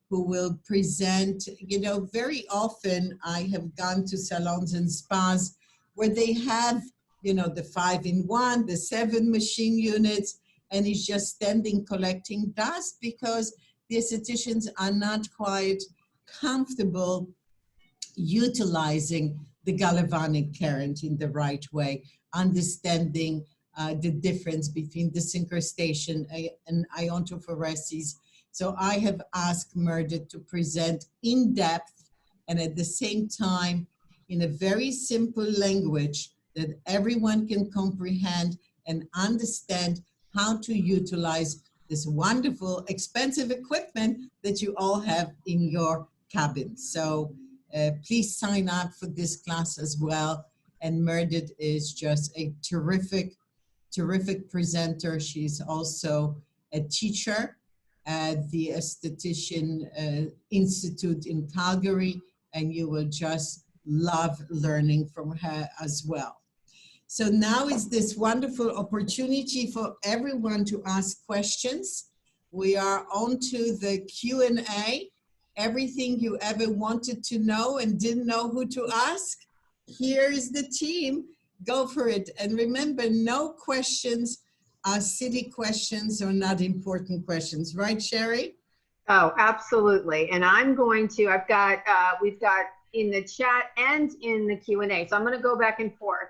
who will present. You know, very often I have gone to salons and spas where they have, you know, the 5-in-1, the 7 machine units, and it's just standing collecting dust because the estheticians are not quite comfortable utilizing the galvanic current in the right way, understanding the difference between disincrustation and iontophoresis. So I have asked Meredith to present in depth and at the same time in a very simple language that everyone can comprehend and understand how to utilize this wonderful, expensive equipment that you all have in your cabin. So please sign up for this class as well. And Meredith is just a terrific presenter. She's also a teacher at the Esthetician Institute in Calgary, and you will just love learning from her as well. So now is this wonderful opportunity for everyone to ask questions. We are on to the Q&A. Everything you ever wanted to know and didn't know who to ask, here is the team. Go for it. And remember, no questions are silly questions or not important questions. Right, Sheri? Oh, absolutely. And I'm going to, we've got in the chat and in the Q&A. So I'm going to go back and forth.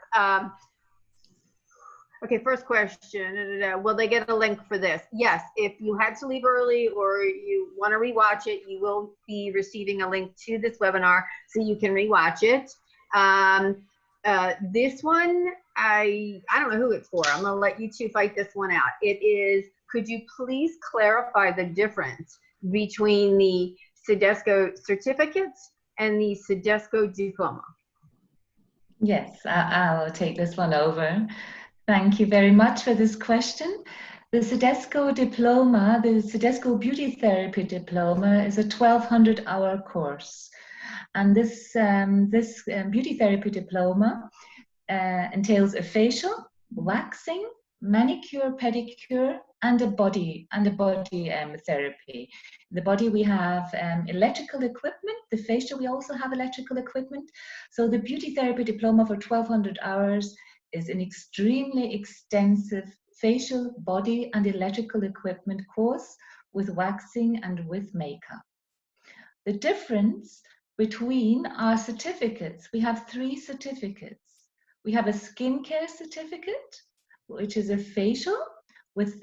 Okay, first question. Will they get a link for this? Yes, if you had to leave early or you want to rewatch it, you will be receiving a link to this webinar so you can rewatch it. This one, I don't know who it's for. I'm going to let you two fight this one out. It is, could you please clarify the difference between the CIDESCO certificates and the CIDESCO diploma? Yes, I'll take this one over. Thank you very much for this question. The CIDESCO diploma, the CIDESCO Beauty Therapy Diploma, is a 1,200-hour course. And this Beauty Therapy Diploma entails a facial, waxing, manicure, pedicure, and a body therapy. In the body we have electrical equipment. The facial we also have electrical equipment. So the Beauty Therapy Diploma for 1,200 hours is an extremely extensive facial, body, and electrical equipment course with waxing and with makeup. The difference between our certificates, we have 3 certificates. We have a skincare certificate, which is a facial with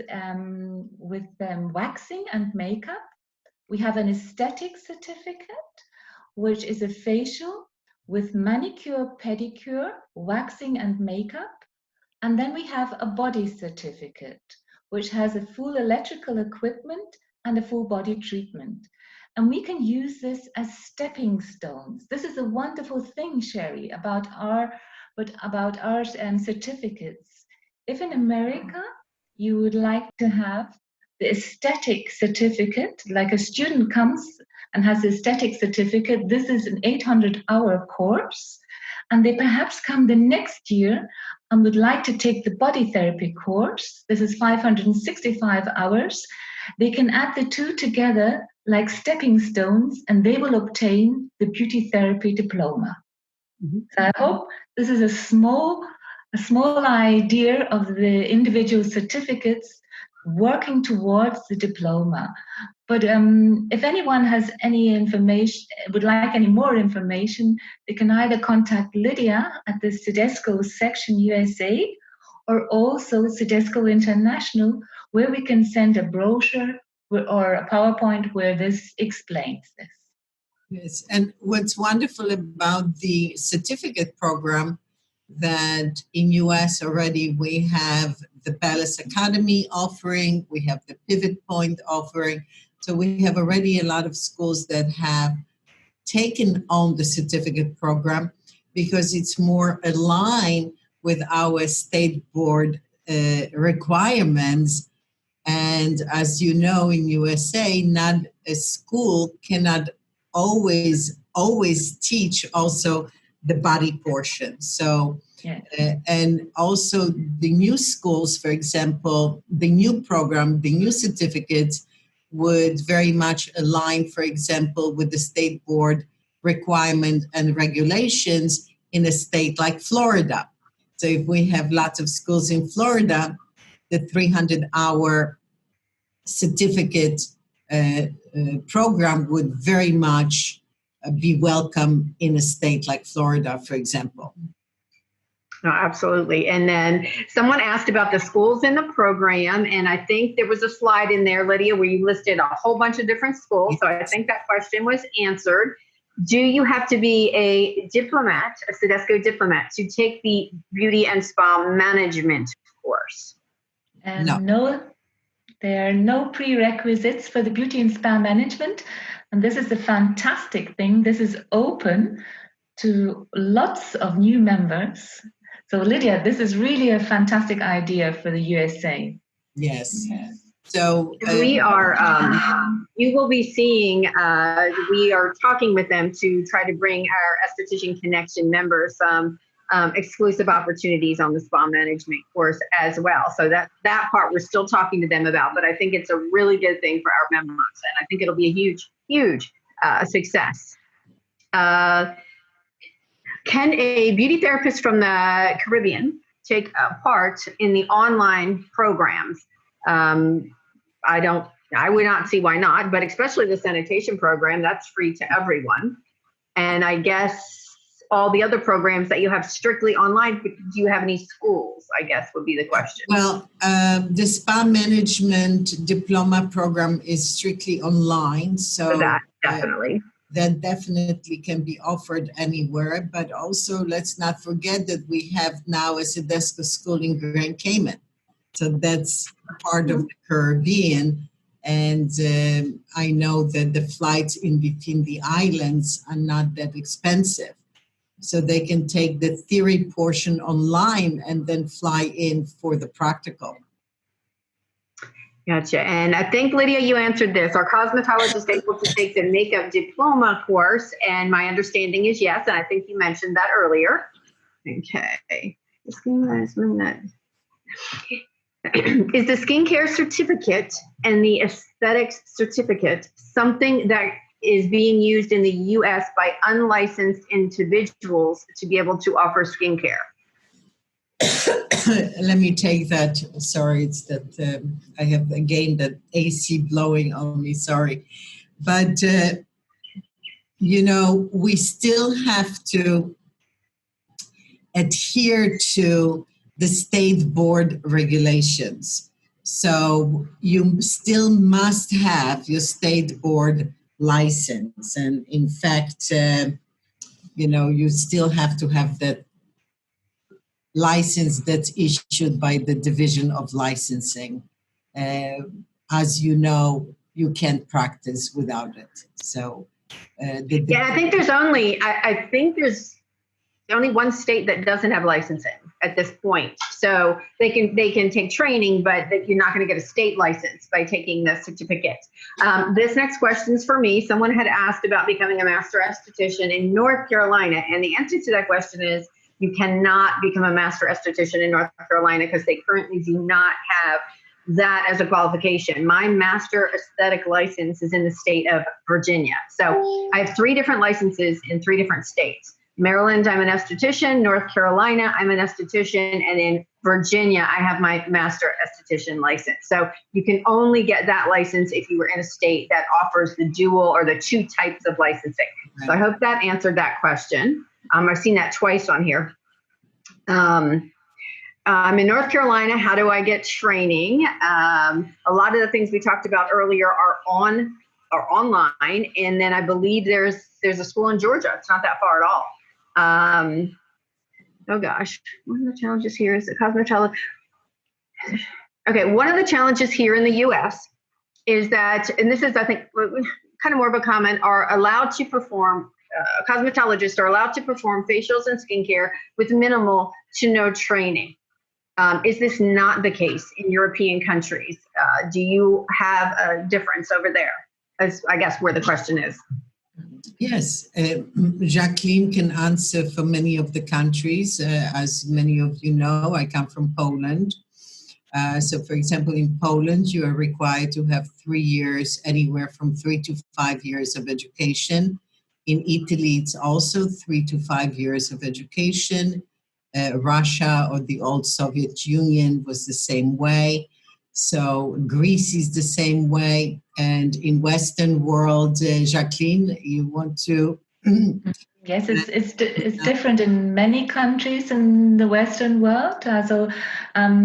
waxing and makeup. We have an aesthetic certificate, which is a facial with manicure, pedicure, waxing and makeup. And then we have a body certificate, which has a full electrical equipment and a full body treatment. And we can use this as stepping stones. This is a wonderful thing, Sheri, about our certificates. If in America you would like to have the aesthetic certificate, like a student comes and has the aesthetic certificate, this is an 800-hour course, and they perhaps come the next year and would like to take the body therapy course. This is 565 hours. They can add the 2 together like stepping stones, and they will obtain the beauty therapy diploma. Mm-hmm. So I hope this is a small idea of the individual certificates working towards the diploma. But if anyone has any information, would like any more information, they can either contact Lydia at the CIDESCO section USA or also CIDESCO International, where we can send a brochure or a PowerPoint where this explains this. Yes, and what's wonderful about the certificate program that in US already we have the Palace Academy offering, we have the Pivot Point offering. So we have already a lot of schools that have taken on the certificate program because it's more aligned with our state board requirements. And as you know, in USA, not a school cannot always teach also the body portion. So, and also the new schools, for example, the new program, the new certificates would very much align, for example, with the state board requirement and regulations in a state like Florida. So if we have lots of schools in Florida, the 300-hour certificate program would very much be welcome in a state like Florida, for example. No, absolutely. And then someone asked about the schools in the program, and I think there was a slide in there, Lydia, where you listed a whole bunch of different schools. So I think that question was answered. Do you have to be a diplomat, a CIDESCO diplomat, to take the beauty and spa management course? No, there are no prerequisites for the beauty and spa management. And this is a fantastic thing. This is open to lots of new members. So Lydia, this is really a fantastic idea for the USA. Yes. So we are, you will be seeing, we are talking with them to try to bring our Esthetician Connection members some exclusive opportunities on the spa management course as well. So that part we're still talking to them about, but I think it's a really good thing for our members, and I think it'll be a huge success. Can a beauty therapist from the Caribbean take part in the online programs? I would not see why not, but especially the sanitation program, that's free to everyone. And I guess all the other programs that you have strictly online, do you have any schools, I guess would be the question. Well, the spa management diploma program is strictly online. So for that, definitely. That definitely can be offered anywhere, but also let's not forget that we have now a CIDESCO school in Grand Cayman. So that's part of the Caribbean. And I know that the flights in between the islands are not that expensive. So they can take the theory portion online and then fly in for the practical. Gotcha. And I think, Lydia, you answered this. Are cosmetologists able to take the makeup diploma course? And my understanding is yes. And I think you mentioned that earlier. Okay. Is the skincare certificate and the aesthetics certificate something that is being used in the U.S. by unlicensed individuals to be able to offer skincare? Let me take that. Sorry, it's that I have again that AC blowing on me. Sorry. But, you know, we still have to adhere to the state board regulations. So you still must have your state board license. And in fact, you know, you still have to have that license that's issued by the Division of Licensing. As you know, you can't practice without it. So, yeah, I think there's only, I think there's only one state that doesn't have licensing at this point. So they can take training, but you're not going to get a state license by taking the certificate. This next question is for me. Someone had asked about becoming a master esthetician in North Carolina, and the answer to that question is you cannot become a master esthetician in North Carolina because they currently do not have that as a qualification. My master aesthetic license is in the state of Virginia. So I have 3 different licenses in 3 different states. Maryland, I'm an esthetician. North Carolina, I'm an esthetician. And in Virginia, I have my master esthetician license. So you can only get that license if you were in a state that offers the dual or the 2 types of licensing. Right. So I hope that answered that question. I've seen that twice on here. I'm in North Carolina. How do I get training? A lot of the things we talked about earlier are online. And then I believe there's a school in Georgia. It's not that far at all. oh gosh, one of the challenges here is the cosmetology. Okay, one of the challenges here in the US is that, and this is, I think, kind of more of a comment, are allowed to perform, cosmetologists are allowed to perform facials and skincare with minimal to no training. Is this not the case in European countries? Do you have a difference over there? As I guess where the question is. Yes, Jacqueline can answer for many of the countries. As many of you know, I come from Poland. So for example, in Poland, you are required to have 3 years, anywhere from 3 to 5 years of education. In Italy, it's also 3 to 5 years of education. Russia or the old Soviet Union was the same way. So Greece is the same way. And in Western world, Jacqueline, you want to? Yes, it's different in many countries in the Western world. So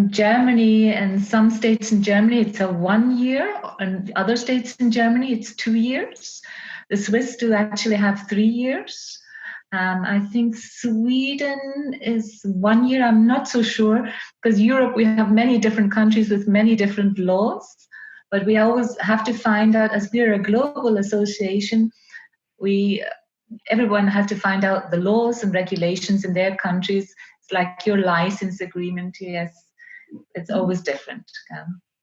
Germany and some states in Germany, it's a 1 year. And other states in Germany, it's 2 years. The Swiss do actually have 3 years. I think Sweden is 1 year. I'm not so sure, because Europe, we have many different countries with many different laws. But we always have to find out, as we're a global association, everyone has to find out the laws and regulations in their countries. It's like your license agreement. Yes, it's always different.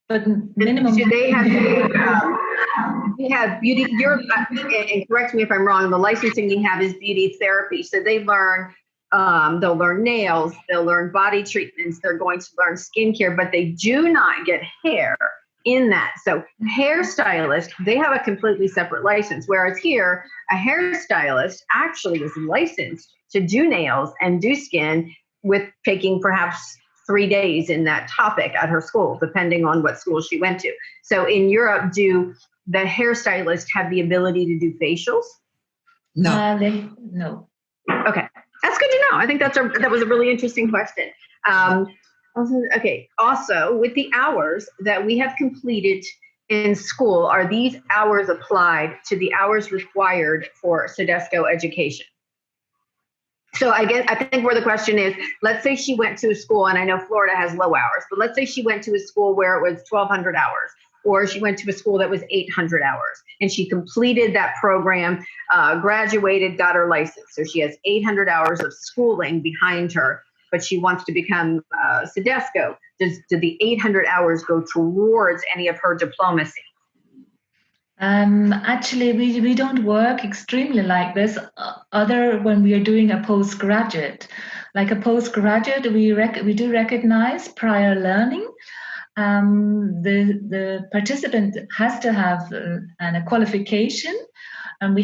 But minimum. Do they have we have beauty? Europe, and correct me if I'm wrong. The licensing we have is beauty therapy. So they learn. They'll learn nails. They'll learn body treatments. They're going to learn skincare, but they do not get hair in that. So hairstylist, they have a completely separate license. Whereas here, a hairstylist actually is licensed to do nails and do skin, with taking perhaps 3 days in that topic at her school, depending on what school she went to. So in Europe, do the hairstylists have the ability to do facials? No. No. Okay, that's good to know. I think that was a really interesting question. Okay. Also, with the hours that we have completed in school, are these hours applied to the hours required for CIDESCO education? So I think where the question is, let's say she went to a school, and I know Florida has low hours, but let's say she went to a school where it was 1,200 hours, or she went to a school that was 800 hours, and she completed that program, graduated, got her license. So she has 800 hours of schooling behind her, but she wants to become CIDESCO. Do the 800 hours go towards any of her diplomacy? Actually, we don't work extremely like this, other when we are doing a postgraduate. Like a postgraduate, we do recognize prior learning. The participant has to have a qualification, and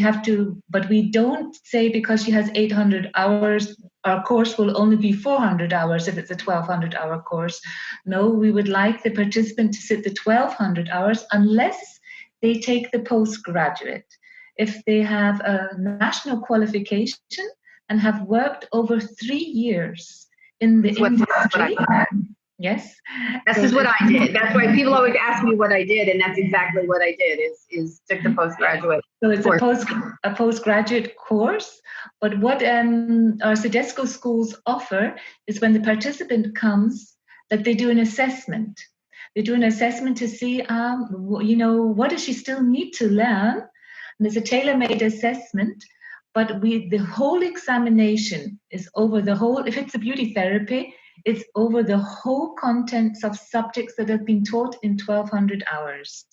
but we don't say because she has 800 hours, our course will only be 400 hours if it's a 1,200 hour course. No, we would like the participant to sit the 1,200 hours unless they take the postgraduate. If they have a national qualification and have worked over 3 years in the industry. Yes. This is what I did. That's why people always ask me what I did, and that's exactly what I did, is took the postgraduate. So it's a postgraduate course, but what our CIDESCO schools offer is when the participant comes, that they do an assessment. They do an assessment to see, what does she still need to learn? And there's a tailor-made assessment, but the whole examination is over the whole, if it's a beauty therapy, it's over the whole contents of subjects that have been taught in 1,200 hours.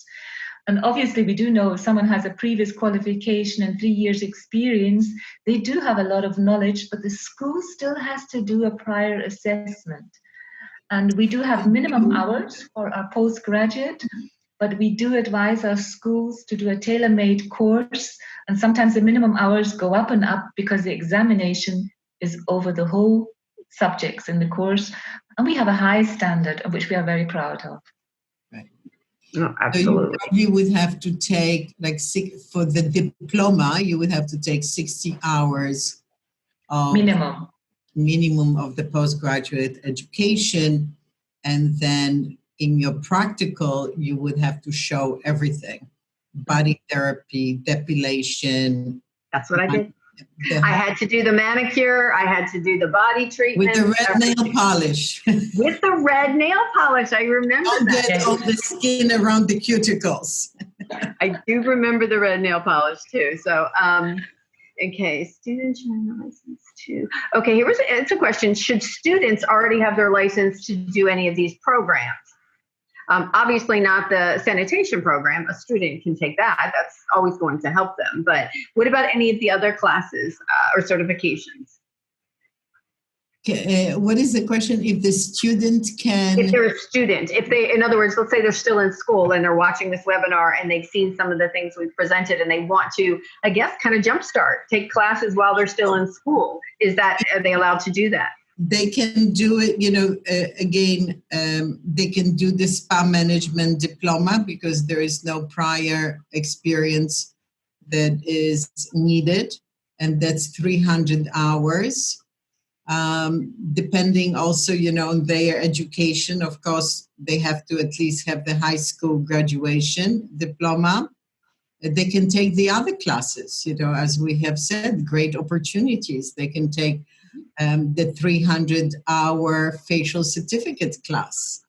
And obviously we do know if someone has a previous qualification and 3 years experience, they do have a lot of knowledge, but the school still has to do a prior assessment. And we do have minimum hours for our postgraduate, but we do advise our schools to do a tailor-made course. And sometimes the minimum hours go up and up because the examination is over the whole subjects in the course. And we have a high standard of which we are very proud of. Right. No, absolutely. So you would have to take, for the diploma, you would have to take 60 hours of minimum of the postgraduate education, and then in your practical you would have to show everything: body therapy, depilation. That's what I did. I had to do the manicure. I had to do the body treatment. With the red nail polish. With the red nail polish. I remember Don't that. get all the skin around the cuticles. I do remember the red nail polish too. So, okay, student license too. Okay, it's a question. Should students already have their license to do any of these programs? Obviously not the sanitation program. A student can take that. That's always going to help them. But what about any of the other classes or certifications? What is the question? If the student can... If they're a student, if they, in other words, let's say they're still in school and they're watching this webinar and they've seen some of the things we've presented and they want to, I guess, kind of jumpstart, take classes while they're still in school. Are they allowed to do that? They can do it, they can do the spa management diploma because there is no prior experience that is needed, and that's 300 hours. Depending also, on their education, of course, they have to at least have the high school graduation diploma. They can take the other classes, as we have said, great opportunities. They can take the 300-hour facial certificate class.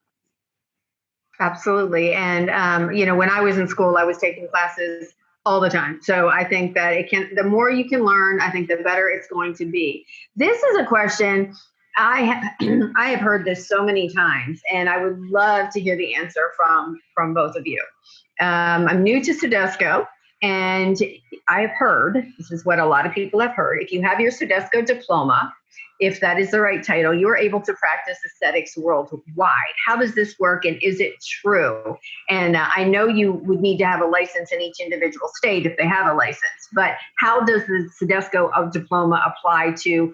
Absolutely. And, when I was in school, I was taking classes all the time. So I think that the more you can learn, I think the better it's going to be. This is a question I have heard this so many times, and I would love to hear the answer from both of you. I'm new to CIDESCO, and I've heard, this is what a lot of people have heard, if you have your CIDESCO diploma, if that is the right title, you are able to practice aesthetics worldwide. How does this work, and is it true? And I know you would need to have a license in each individual state if they have a license, but how does the CIDESCO diploma apply to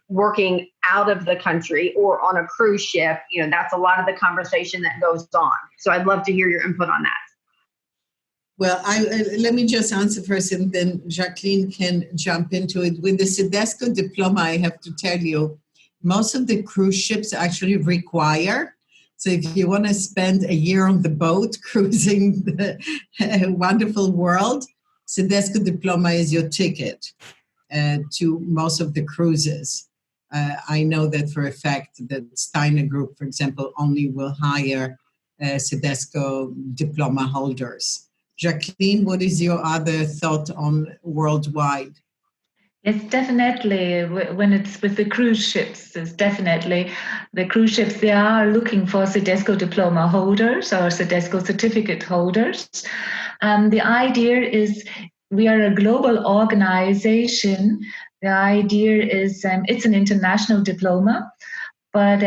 working out of the country or on a cruise ship? That's a lot of the conversation that goes on. So I'd love to hear your input on that. Well, let me just answer first, and then Jacqueline can jump into it. With the CIDESCO diploma, I have to tell you, most of the cruise ships actually require. So if you want to spend a year on the boat cruising the wonderful world, CIDESCO diploma is your ticket to most of the cruises. I know that for a fact that Steiner Group, for example, only will hire CIDESCO diploma holders. Jacqueline, what is your other thought on worldwide? Yes, definitely. When it's with the cruise ships, it's definitely the cruise ships, they are looking for CIDESCO diploma holders or CIDESCO certificate holders. The idea is we are a global organization. The idea is it's an international diploma, but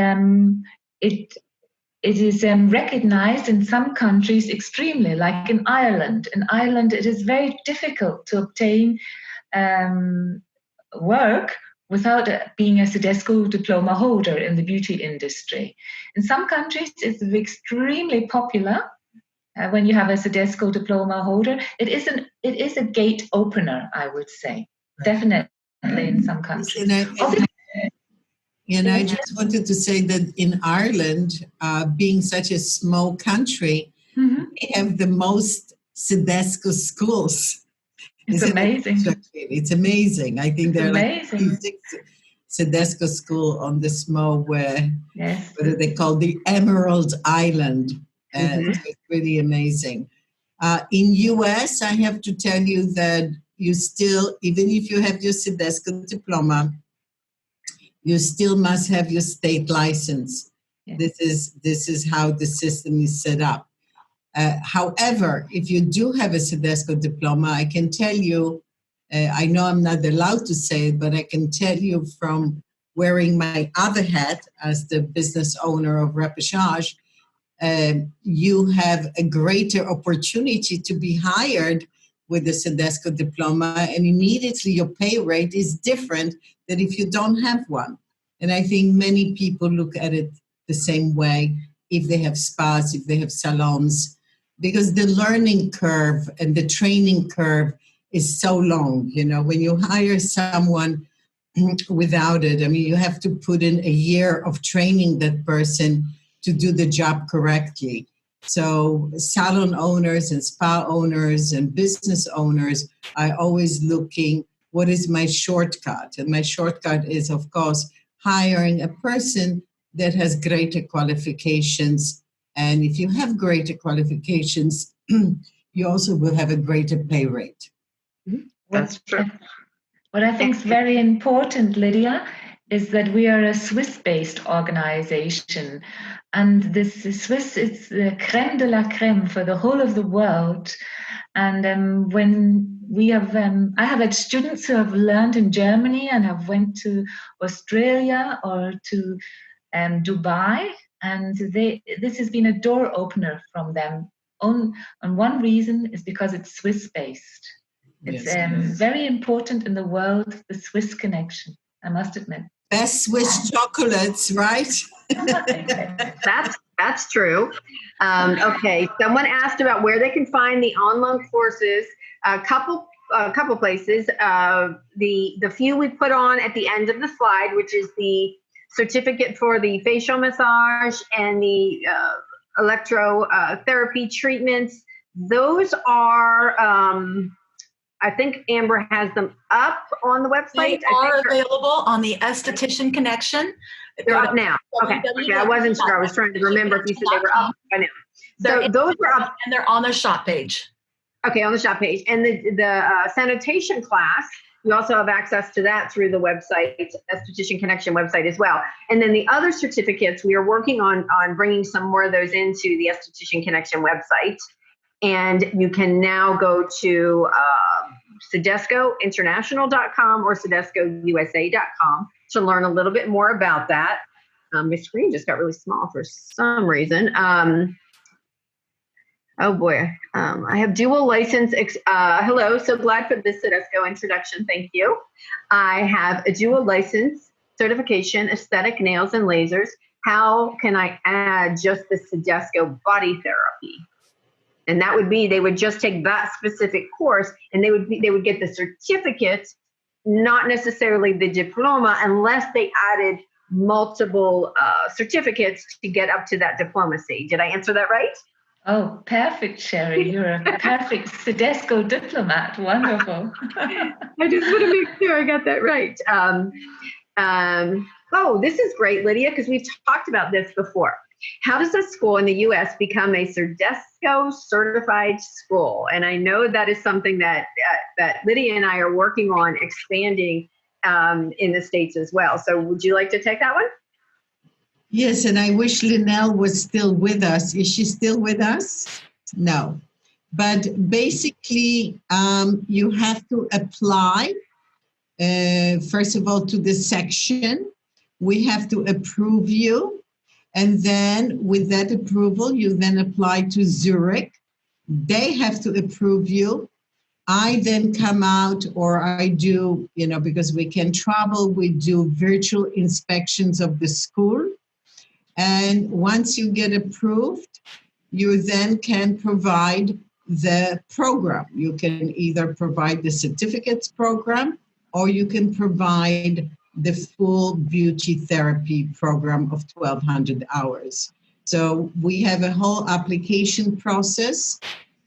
it is recognized in some countries extremely, like in Ireland. In Ireland, it is very difficult to obtain work without being a CIDESCO diploma holder in the beauty industry. In some countries, it's extremely popular when you have a CIDESCO diploma holder. It is a gate opener, I would say, definitely in some countries. And I just wanted to say that in Ireland, being such a small country, they have the most CIDESCO schools. It's amazing. It's amazing. I think there are like 56 CIDESCO schools on the small, what do they call, the Emerald Island. So it's really amazing. In US, I have to tell you that you still, even if you have your CIDESCO diploma, you still must have your state license. Yes. This is how the system is set up. However, if you do have a CIDESCO diploma, I can tell you, I know I'm not allowed to say it, but I can tell you from wearing my other hat as the business owner of Repechage, you have a greater opportunity to be hired with the CIDESCO diploma, and immediately your pay rate is different than if you don't have one. And I think many people look at it the same way if they have spas, if they have salons, because the learning curve and the training curve is so long. When you hire someone without it, you have to put in a year of training that person to do the job correctly. So salon owners and spa owners and business owners are always looking what is my shortcut? And my shortcut is, of course, hiring a person that has greater qualifications. And if you have greater qualifications, you also will have a greater pay rate. That's true. What I think is very important, Lydia, is that we are a Swiss-based organization. And this Swiss is the creme de la creme for the whole of the world. And when we have, I have had students who have learned in Germany and have went to Australia or to Dubai, and this has been a door opener from them. And one reason is because it's Swiss-based. It's very important in the world, the Swiss connection, I must admit. Best Swiss chocolates, right? That's true. Okay, someone asked about where they can find the online courses. A couple places. The few we put on at the end of the slide, which is the certificate for the facial massage and the electrotherapy treatments. Those are, I think Amber has them up on the website. They are available on the Esthetician Connection. They're up now. Okay, I wasn't sure. I was trying to remember if you said they were up by now. So those are up. And they're on the shop page. Okay, on the shop page. And the sanitation class, you also have access to that through the website, Esthetician Connection website as well. And then the other certificates, we are working on bringing some more of those into the Esthetician Connection website. And you can now go to CIDESCOinternational.com or CIDESCOUSA.com to learn a little bit more about that. My screen just got really small for some reason. Oh boy, I have dual license. Hello, so glad for this CIDESCO introduction. Thank you. I have a dual license certification, aesthetic nails and lasers. How can I add just the CIDESCO body therapy? And that would be, they would just take that specific course and they would get the certificate, not necessarily the diploma, unless they added multiple certificates to get up to that diplomacy. Did I answer that right? Oh, perfect, Sheri. You're a perfect CIDESCO diplomat. Wonderful. I just want to make sure I got that right. Oh, this is great, Lydia, because we've talked about this before. How does a school in the U.S. become a CIDESCO certified school? And I know that is something that Lydia and I are working on expanding in the States as well. So would you like to take that one? Yes, and I wish Linnell was still with us. Is she still with us? No. But basically, you have to apply, first of all, to the section. We have to approve you. And then with that approval, you then apply to Zurich. They have to approve you. I then come out, or I do, because we can travel, we do virtual inspections of the school. And once you get approved, you then can provide the program. You can either provide the certificates program, or you can provide the full beauty therapy program of 1,200 hours. So we have a whole application process,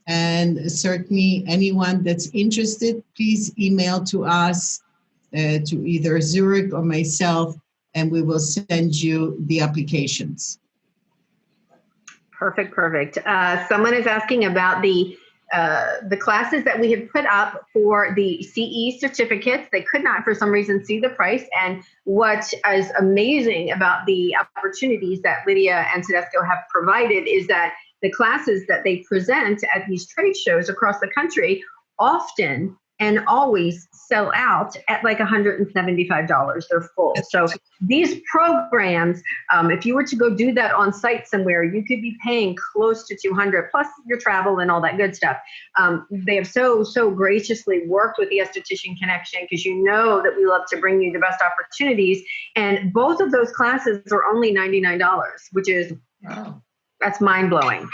and certainly anyone that's interested, please email to us, to either Zurich or myself, and we will send you the applications. Perfect. Someone is asking about the classes that we had put up for the CE certificates. They could not, for some reason, see the price. And what is amazing about the opportunities that Lydia and CIDESCO have provided is that the classes that they present at these trade shows across the country often and always sell out at like $175. They're full. So these programs, if you were to go do that on site somewhere, you could be paying close to $200 plus your travel and all that good stuff. They have so graciously worked with the Esthetician Connection, because you know that we love to bring you the best opportunities. And both of those classes are only $99, which is, that's mind blowing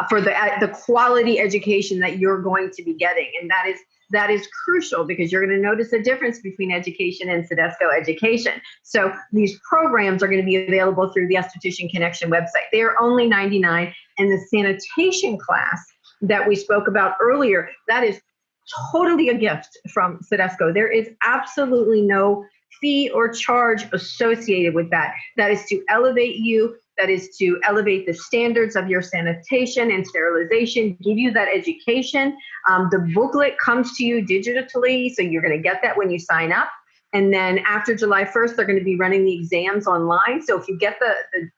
for the quality education that you're going to be getting. And that is crucial, because you're going to notice a difference between education and CIDESCO education. So these programs are going to be available through the Esthetician Connection website. They are only $99, and the sanitation class that we spoke about earlier, that is totally a gift from CIDESCO. There is absolutely no fee or charge associated with that. That is to elevate you. That is to elevate the standards of your sanitation and sterilization, give you that education. The booklet comes to you digitally, so you're going to get that when you sign up. And then after July 1st, they're going to be running the exams online. So if you get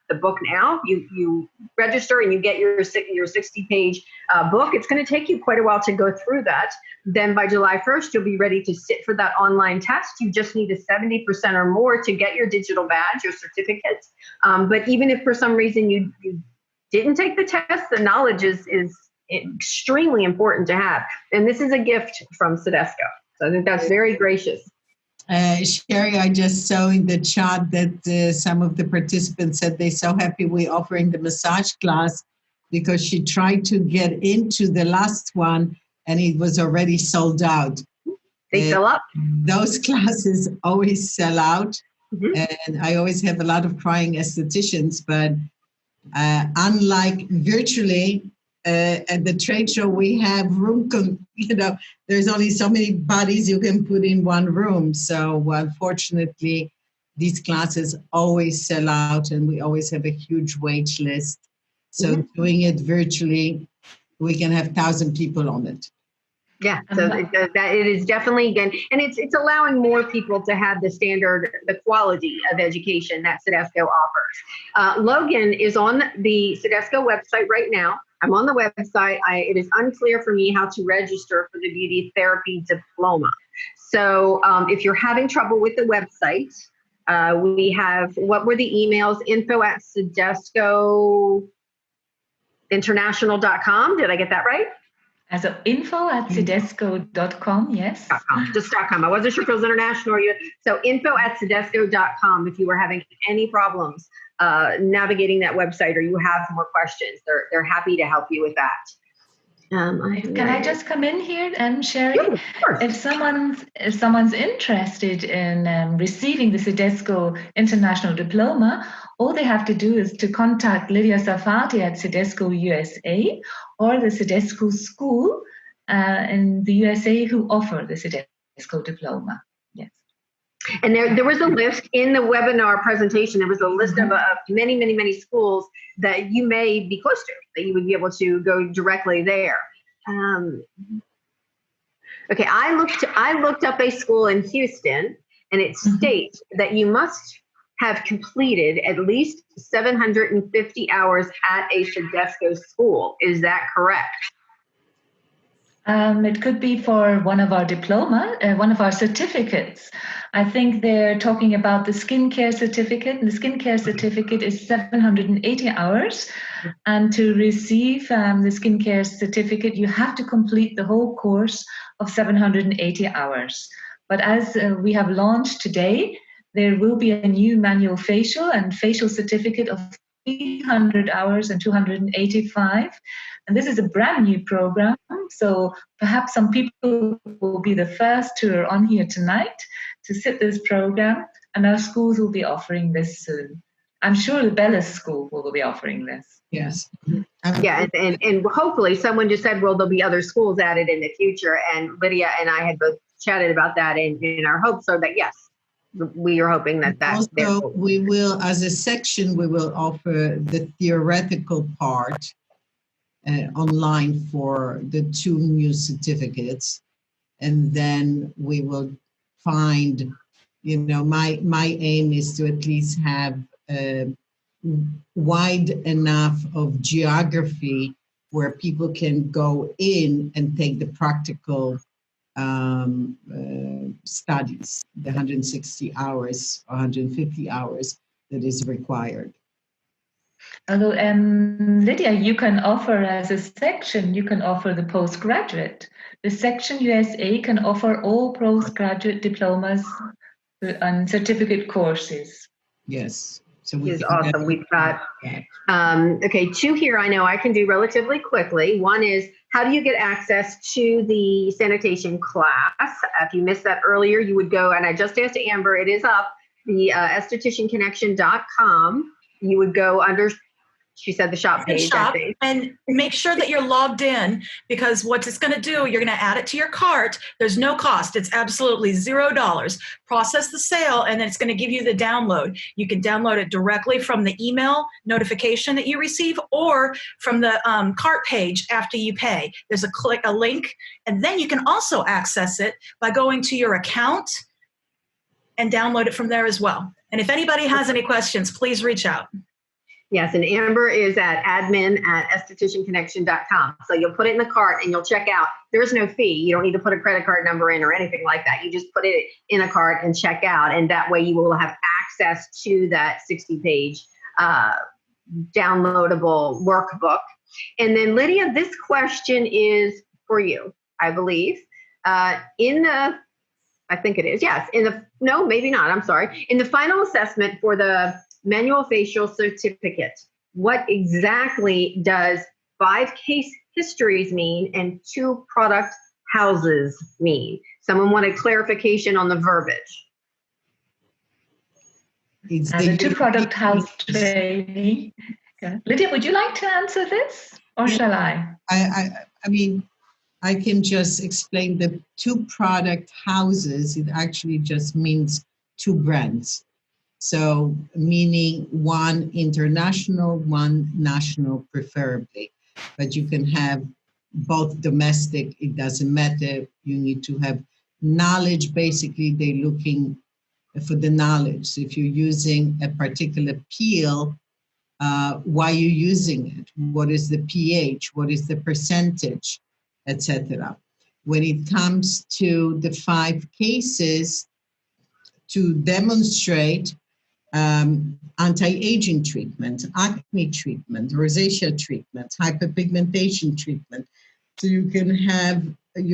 the book now, you register and you get your 60-page book. It's going to take you quite a while to go through that. Then by July 1st, you'll be ready to sit for that online test. You just need a 70% or more to get your digital badge, your certificate. But even if for some reason you didn't take the test, the knowledge is extremely important to have. And this is a gift from CIDESCO. So I think that's very gracious. Sheri, I just saw in the chat that some of the participants said they're so happy we're offering the massage class because she tried to get into the last one and it was already sold out. They fill up? Those classes always sell out. Mm-hmm. And I always have a lot of crying estheticians, but unlike virtually, at the trade show, we have there's only so many bodies you can put in one room. So unfortunately, these classes always sell out and we always have a huge wait list. So doing it virtually, we can have 1,000 people on it. Yeah, so that it is definitely, and it's allowing more people to have the standard, the quality of education that CIDESCO offers. Logan is on the CIDESCO website right now. I'm on the website. It is unclear for me how to register for the beauty therapy diploma. So if you're having trouble with the website, we have, what were the emails? info@CIDESCOinternational.com. Did I get that right? So info@CIDESCO.com, yes. Just .com. I wasn't sure if it was international or you. So info@CIDESCO.com if you were having any problems navigating that website or you have more questions. They're happy to help you with that. Can I just come in here, Sheri? Yeah, of course. If someone's interested in receiving the CIDESCO International Diploma, all they have to do is to contact Lydia Safati at CIDESCO USA or the CIDESCO School in the USA who offer the CIDESCO Diploma. Yes. And there was a list in the webinar presentation. There was a list of many, many, many schools that you may be close to, that you would be able to go directly there. Okay, I looked up a school in Houston, and it states that you must have completed at least 750 hours at a CIDESCO school. Is that correct? It could be for one of our one of our certificates. I think they're talking about the skincare certificate, and the skincare certificate is 780 hours. And to receive the skincare certificate, you have to complete the whole course of 780 hours. But as we have launched today, there will be a new manual facial and facial certificate of 300 hours and 285. And this is a brand new program, so perhaps some people will be the first who are on here tonight to sit this program, and our schools will be offering this soon. I'm sure the Bellis School will be offering this. Yes. Yeah, and hopefully someone just said, well, there'll be other schools added in the future, and Lydia and I had both chatted about that, and our hopes are that, yes, we are hoping that that's there. Also, we will, as a section, we will offer the theoretical part online for the 2 new certificates, and then we will find, my aim is to at least have wide enough of geography where people can go in and take the practical studies, the 160 hours, 150 hours that is required. Although, Lydia, you can offer as a section, you can offer the postgraduate. The section USA can offer all postgraduate diplomas and certificate courses. Yes. So is awesome. We've got, okay, 2 here I know I can do relatively quickly. One is, how do you get access to the sanitation class? If you missed that earlier, you would go, and I just asked Amber, it is up, the estheticianconnection.com. You would go under She said the shop page. Shop, and make sure that you're logged in, because what it's going to do, you're going to add it to your cart. There's no cost. It's absolutely $0. Process the sale, and then it's going to give you the download. You can download it directly from the email notification that you receive, or from the cart page after you pay. There's a link, and then you can also access it by going to your account and download it from there as well. And if anybody has any questions, please reach out. Yes, and Amber is at admin@estheticianconnection.com. So you'll put it in the cart and you'll check out. There's no fee. You don't need to put a credit card number in or anything like that. You just put it in a cart and check out. And that way you will have access to that 60-page downloadable workbook. And then Lydia, this question is for you, I believe. I think it is, yes. No, maybe not, I'm sorry. In the final assessment for the manual facial certificate, what exactly does 5 case histories mean and 2 product houses mean? Someone wanted clarification on the verbiage. The 2 product house training. Lydia, would you like to answer this, or shall I? I mean, I can just explain the 2 product houses. It actually just means 2 brands. So meaning 1 international, 1 national preferably. But you can have both domestic, it doesn't matter. You need to have knowledge. Basically, they're looking for the knowledge. So if you're using a particular peel, why are you using it? What is the pH? What is the percentage, etc. When it comes to the 5 cases, to demonstrate anti-aging treatment, acne treatment, rosacea treatment, hyperpigmentation treatment. So you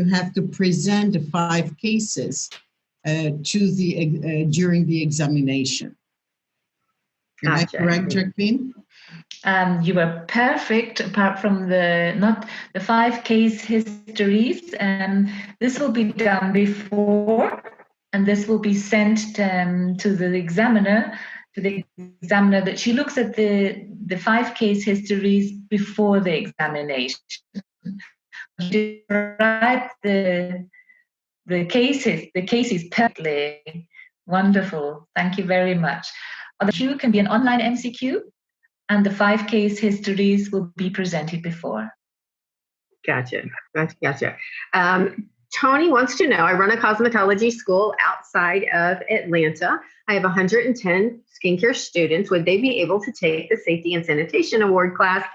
have to present the 5 cases during the examination. Am I correct, Jacqueline? You were perfect, apart from not the 5 case histories. This will be done before, and this will be sent to the examiner, that she looks at the 5 case histories before the examination. Describe the cases perfectly. Wonderful. Thank you very much. The Q can be an online MCQ, and the 5 case histories will be presented before. Gotcha. Tony wants to know, I run a cosmetology school outside of Atlanta. I have 110 skincare students. Would they be able to take the Safety and Sanitation Award class?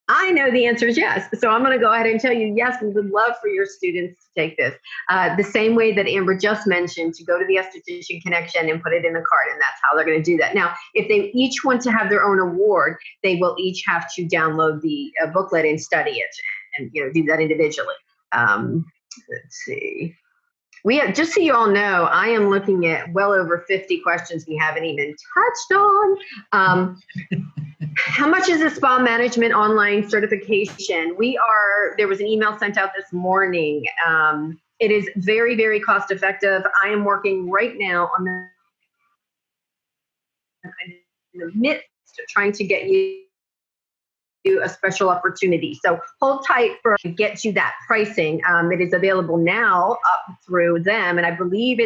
I know the answer is yes. So I'm going to go ahead and tell you, yes, we would love for your students to take this. The same way that Amber just mentioned, to go to the Esthetician Connection and put it in the cart, and that's how they're going to do that. Now, if they each want to have their own award, they will each have to download the booklet and study it, and do that individually. Let's see. We have, just so you all know, I am looking at well over 50 questions we haven't even touched on. How much is the spa management online certification? There was an email sent out this morning. It is very, very cost effective. I am working right now on in the midst of trying to get you a special opportunity. So hold tight for get you that pricing. It is available now up through them. And I believe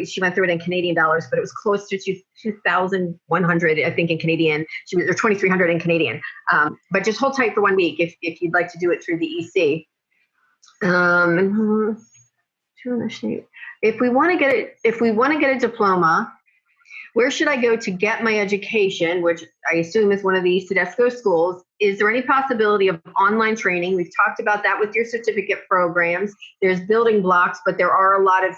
she went through it in Canadian dollars, but it was close to 2,100, I think, in Canadian, or 2,300 in Canadian. But just hold tight for 1 week if you'd like to do it through the EC. If we want to get a diploma, where should I go to get my education, which I assume is one of the CIDESCO schools? Is there any possibility of online training? We've talked about that with your certificate programs. There's building blocks, but there are a lot of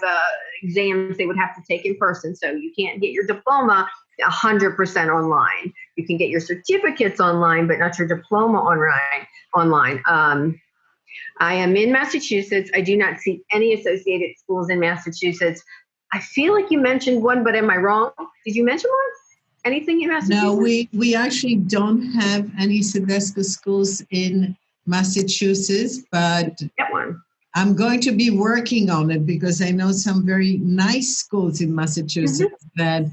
exams they would have to take in person. So you can't get your diploma 100% online. You can get your certificates online, but not your diploma online. I am in Massachusetts. I do not see any associated schools in Massachusetts. I feel like you mentioned one, but am I wrong? Did you mention one? Anything in Massachusetts? No, we actually don't have any CIDESCO schools in Massachusetts, but Get one. I'm going to be working on it because I know some very nice schools in Massachusetts that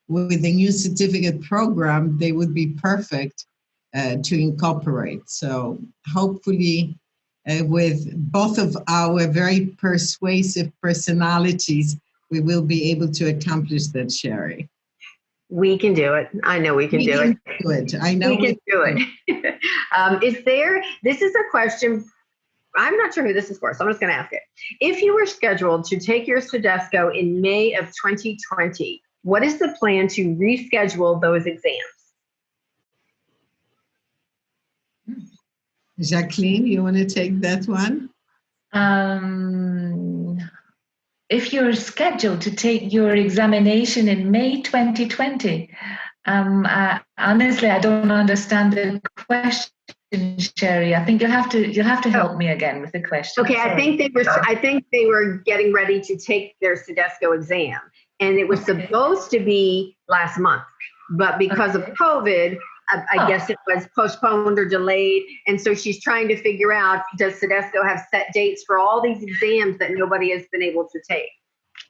with the new certificate program, they would be perfect to incorporate. So hopefully with both of our very persuasive personalities, we will be able to accomplish that, Sheri. We can do it. I know we can do it. Do it. I know we can do it. This is a question, I'm not sure who this is for, so I'm just going to ask it. If you were scheduled to take your CIDESCO in May of 2020, what is the plan to reschedule those exams? Jacqueline, you want to take that one? If you're scheduled to take your examination in May 2020, honestly, I don't understand the question, Sheri. I think you'll have to help me again with the question. Okay, I think they were getting ready to take their CIDESCO exam, and it was supposed to be last month, but because of COVID, I guess it was postponed or delayed. And so she's trying to figure out, does CIDESCO have set dates for all these exams that nobody has been able to take?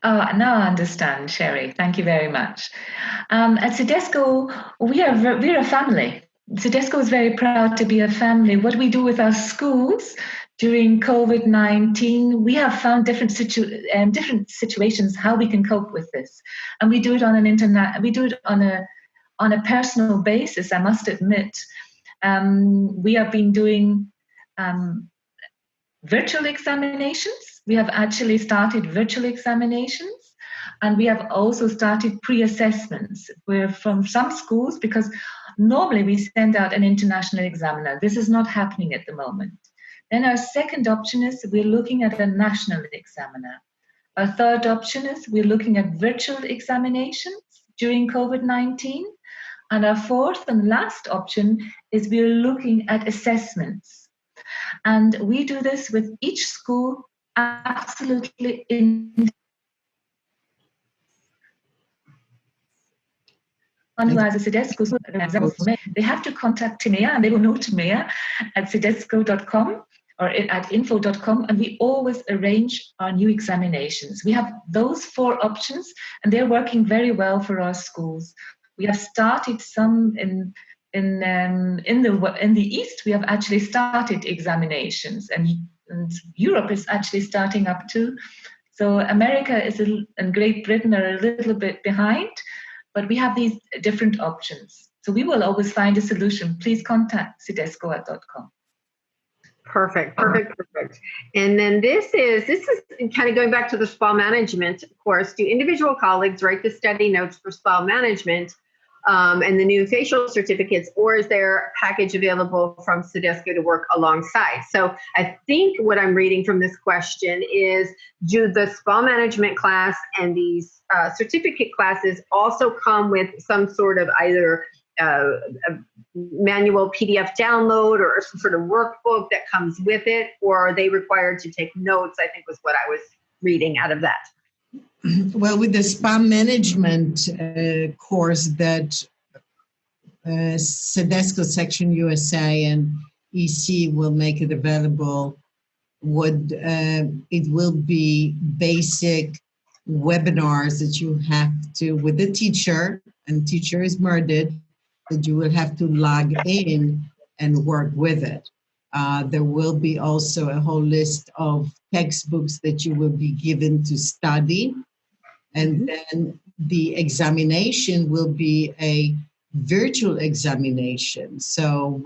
Oh, now I understand, Sheri. Thank you very much. At CIDESCO, we're a family. CIDESCO is very proud to be a family. What we do with our schools during COVID-19, we have found different situations how we can cope with this, and we do it on a personal basis. I must admit, we have been doing virtual examinations. We have actually started virtual examinations, and we have also started pre-assessments. We're from some schools, because normally we send out an international examiner. This is not happening at the moment. Then our second option is we're looking at a national examiner. Our third option is we're looking at virtual examinations during COVID-19. And our fourth and last option is we're looking at assessments. And we do this with each school absolutely one who has a CIDESCO, they have to contact Timea, and they will know Timea at CIDESCO.com or at info.com, and we always arrange our new examinations. We have those four options, and they're working very well for our schools. We have started some in the East. We have actually started examinations, and Europe is actually starting up too. So America and Great Britain are a little bit behind, but we have these different options. So we will always find a solution. Please contact CIDESCO.com. Perfect. And then this is kind of going back to the spa management, of course. Do individual colleagues write the study notes for spa management and the new facial certificates, or is there a package available from CIDESCO to work alongside? So I think what I'm reading from this question is, do the spa management class and these certificate classes also come with some sort of either a manual PDF download or some sort of workbook that comes with it, or are they required to take notes? I think was what I was reading out of that. Well, with the spa management course that CIDESCO Section USA and EC will make it available, it will be basic webinars that you have to, with the teacher, and teacher is murdered, that you will have to log in and work with it. There will be also a whole list of textbooks that you will be given to study. And then the examination will be a virtual examination. So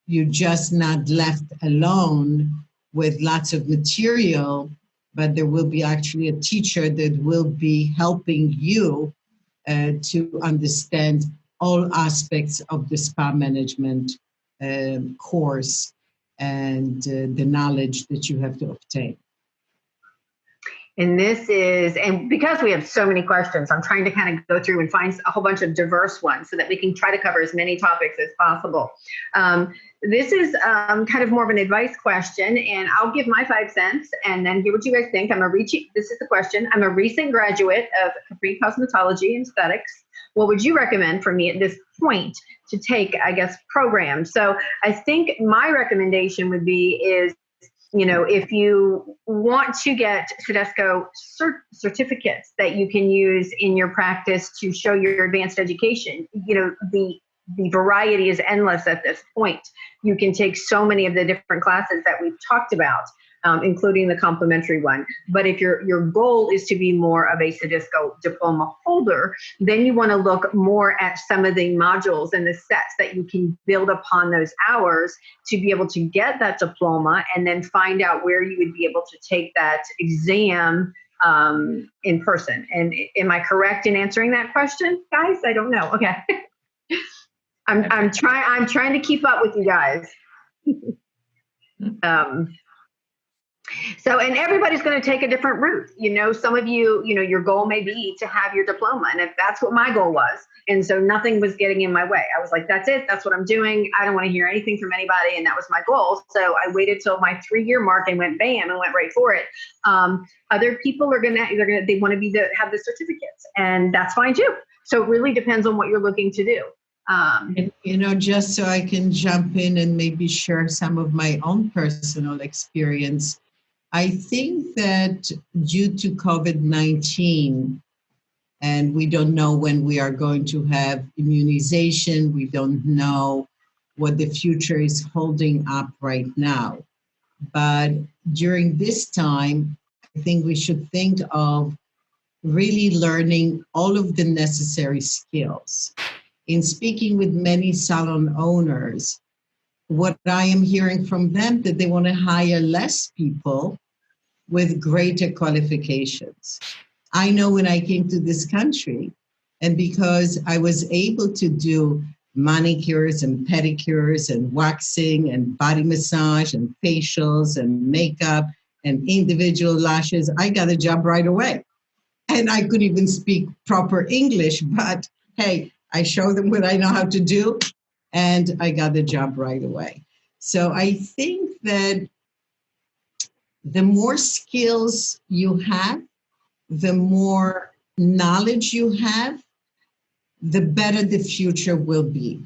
you're just not left alone with lots of material, but there will be actually a teacher that will be helping you to understand all aspects of the spa management course and the knowledge that you have to obtain. And and because we have so many questions, I'm trying to kind of go through and find a whole bunch of diverse ones so that we can try to cover as many topics as possible. This is kind of more of an advice question, and I'll give my 5 cents and then hear what you guys think. This is the question. I'm a recent graduate of Capri Cosmetology and Aesthetics. What would you recommend for me at this point to take, I guess, programs? So I think my recommendation would be if you want to get CIDESCO certificates that you can use in your practice to show your advanced education, the the variety is endless at this point. You can take so many of the different classes that we've talked about, including the complimentary one. But if your goal is to be more of a CIDESCO diploma holder, then you want to look more at some of the modules and the sets that you can build upon those hours to be able to get that diploma, and then find out where you would be able to take that exam in person. And am I correct in answering that question, guys? I don't know. Okay. I'm trying to keep up with you guys. So, and everybody's going to take a different route. You know, some of you, your goal may be to have your diploma. And if that's what my goal was, and so nothing was getting in my way, I was like, that's it. That's what I'm doing. I don't want to hear anything from anybody. And that was my goal. So I waited till my 3-year mark and went bam and went right for it. Other people they want to have the certificates, and that's fine too. So it really depends on what you're looking to do. Just so I can jump in and maybe share some of my own personal experience. I think that due to COVID-19, and we don't know when we are going to have immunization, we don't know what the future is holding up right now. But during this time, I think we should think of really learning all of the necessary skills. In speaking with many salon owners, what I am hearing from them, that they want to hire less people with greater qualifications. I know when I came to this country, and because I was able to do manicures and pedicures and waxing and body massage and facials and makeup and individual lashes, I got a job right away. And I could even speak proper English, but hey, I show them what I know how to do, and I got the job right away. So I think that the more skills you have, the more knowledge you have, the better the future will be.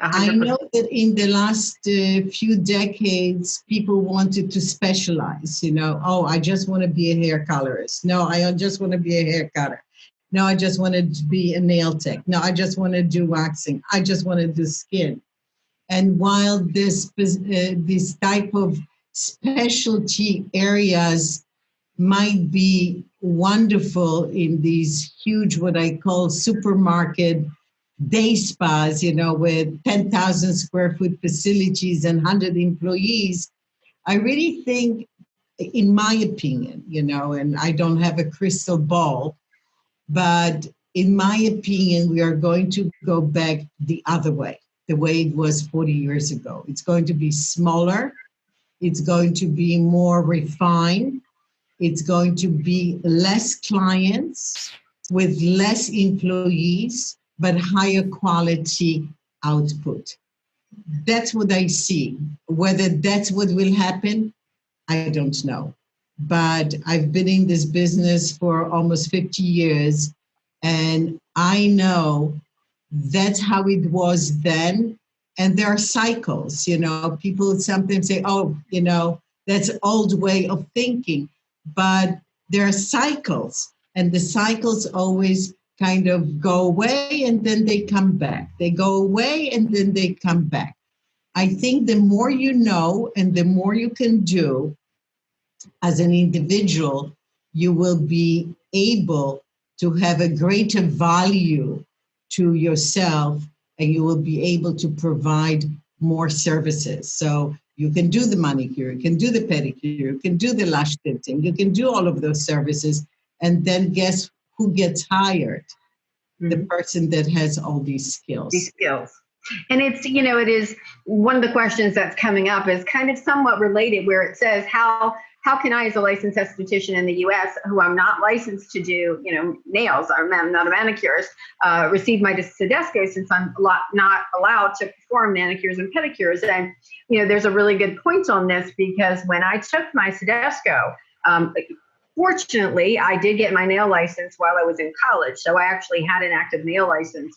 100%. I know that in the last few decades, people wanted to specialize, oh, I just want to be a hair colorist. No, I just want to be a hair cutter. No, I just want to be a nail tech. No, I just want to do waxing. I just want to do skin. And while this type of specialty areas might be wonderful in these huge, what I call supermarket day spas, with 10,000 square foot facilities and 100 employees, I really think, in my opinion, and I don't have a crystal ball, but in my opinion, we are going to go back the other way, the way it was 40 years ago. It's going to be smaller. It's going to be more refined. It's going to be less clients with less employees, but higher quality output. That's what I see. Whether that's what will happen, I don't know. But I've been in this business for almost 50 years, and I know that's how it was then. And there are cycles, people sometimes say, oh, that's an old way of thinking. But there are cycles, and the cycles always kind of go away and then they come back. They go away and then they come back. I think the more you know and the more you can do as an individual, you will be able to have a greater value to yourself, and you will be able to provide more services. So you can do the manicure, you can do the pedicure, you can do the lash tinting, you can do all of those services. And then guess who gets hired? Mm-hmm. The person that has all these skills. These skills. And it's, it is one of the questions that's coming up is kind of somewhat related, where it says, how can I, as a licensed esthetician in the U.S., who I'm not licensed to do, nails, I'm not a manicurist, receive my CIDESCO, since I'm not allowed to perform manicures and pedicures? And, there's a really good point on this, because when I took my CIDESCO, fortunately, I did get my nail license while I was in college. So I actually had an active nail license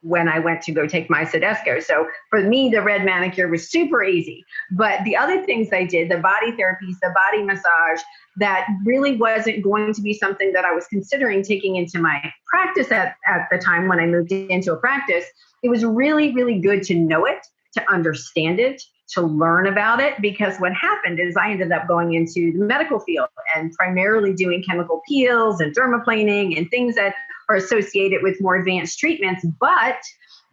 when I went to go take my CIDESCO. So for me, the red manicure was super easy. But the other things I did, the body therapies, the body massage, that really wasn't going to be something that I was considering taking into my practice at the time when I moved into a practice. It was really, really good to know it, to understand it, to learn about it, because what happened is I ended up going into the medical field and primarily doing chemical peels and dermaplaning and things that are associated with more advanced treatments. But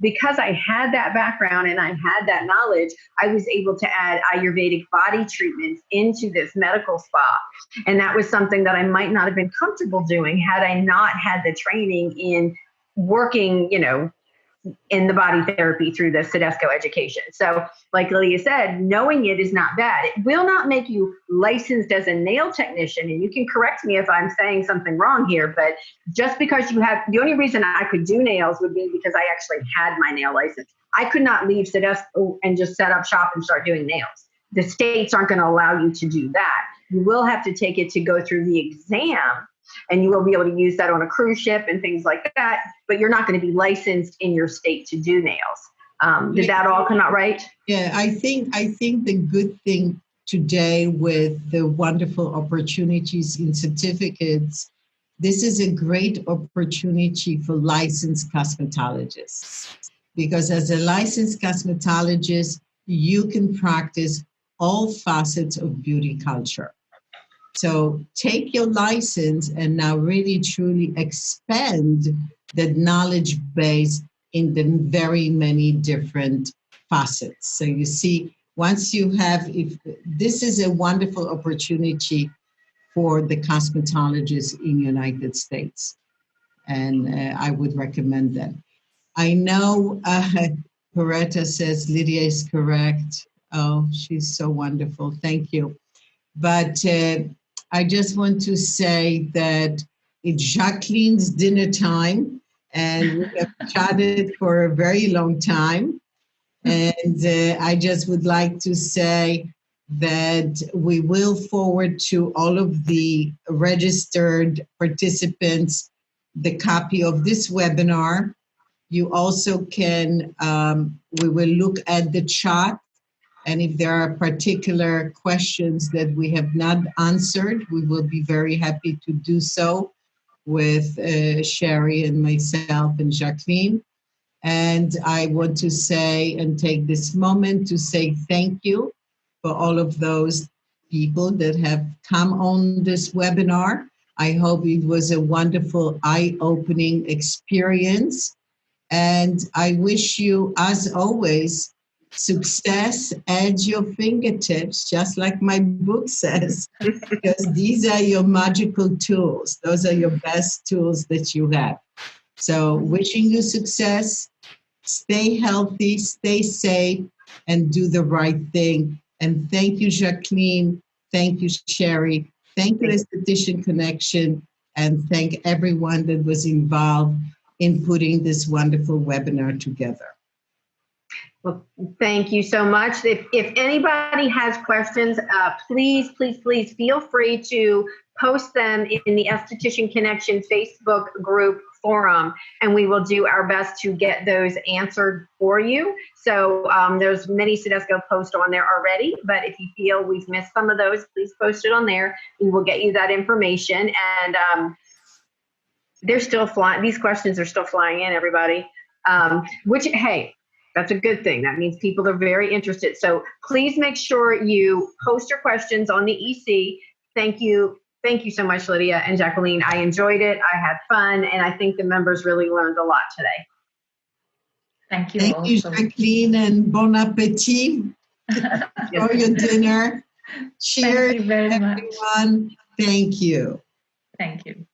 because I had that background and I had that knowledge, I was able to add Ayurvedic body treatments into this medical spa. And that was something that I might not have been comfortable doing had I not had the training in working, in the body therapy through the CIDESCO education. So like Lydia said, knowing it is not bad. It will not make you licensed as a nail technician. And you can correct me if I'm saying something wrong here, but just because you have, the only reason I could do nails would be because I actually had my nail license. I could not leave CIDESCO and just set up shop and start doing nails. The states aren't going to allow you to do that. You will have to take it to go through the exam, and you will be able to use that on a cruise ship and things like that, but you're not going to be licensed in your state to do nails. Did that all come out right? Yeah, I think the good thing today with the wonderful opportunities in certificates, this is a great opportunity for licensed cosmetologists, because as a licensed cosmetologist, you can practice all facets of beauty culture. So take your license and now really truly expand the knowledge base in the very many different facets. So you see, once you have, if this is a wonderful opportunity for the cosmetologists in the United States, and I would recommend them. I know Coretta says Lydia is correct. Oh, she's so wonderful. Thank you. But I just want to say that it's Jacqueline's dinner time, and we have chatted for a very long time. And I just would like to say that we will forward to all of the registered participants the copy of this webinar. You also can, we will look at the chat. And if there are particular questions that we have not answered, we will be very happy to do so with Sheri and myself and Jacqueline. And I want to say and take this moment to say thank you for all of those people that have come on this webinar. I hope it was a wonderful eye-opening experience. And I wish you, as always, success at your fingertips, just like my book says, because these are your magical tools. Those are your best tools that you have. So wishing you success, stay healthy, stay safe, and do the right thing. And thank you, Jacqueline. Thank you, Sheri. Thank you, Esthetician Connection. And thank everyone that was involved in putting this wonderful webinar together. Well, thank you so much. If anybody has questions, please feel free to post them in the Esthetician Connection Facebook group forum, and we will do our best to get those answered for you. So there's many CIDESCO posts on there already, but if you feel we've missed some of those, please post it on there. We will get you that information. And they're still flying. These questions are still flying in, everybody. Which, hey, that's a good thing. That means people are very interested. So please make sure you post your questions on the EC. Thank you. Thank you so much, Lydia and Jacqueline. I enjoyed it. I had fun. And I think the members really learned a lot today. Thank you. Thank you, Jacqueline, and bon appetit for your dinner. Cheers, Thank you very much. everyone. Thank you. Thank you.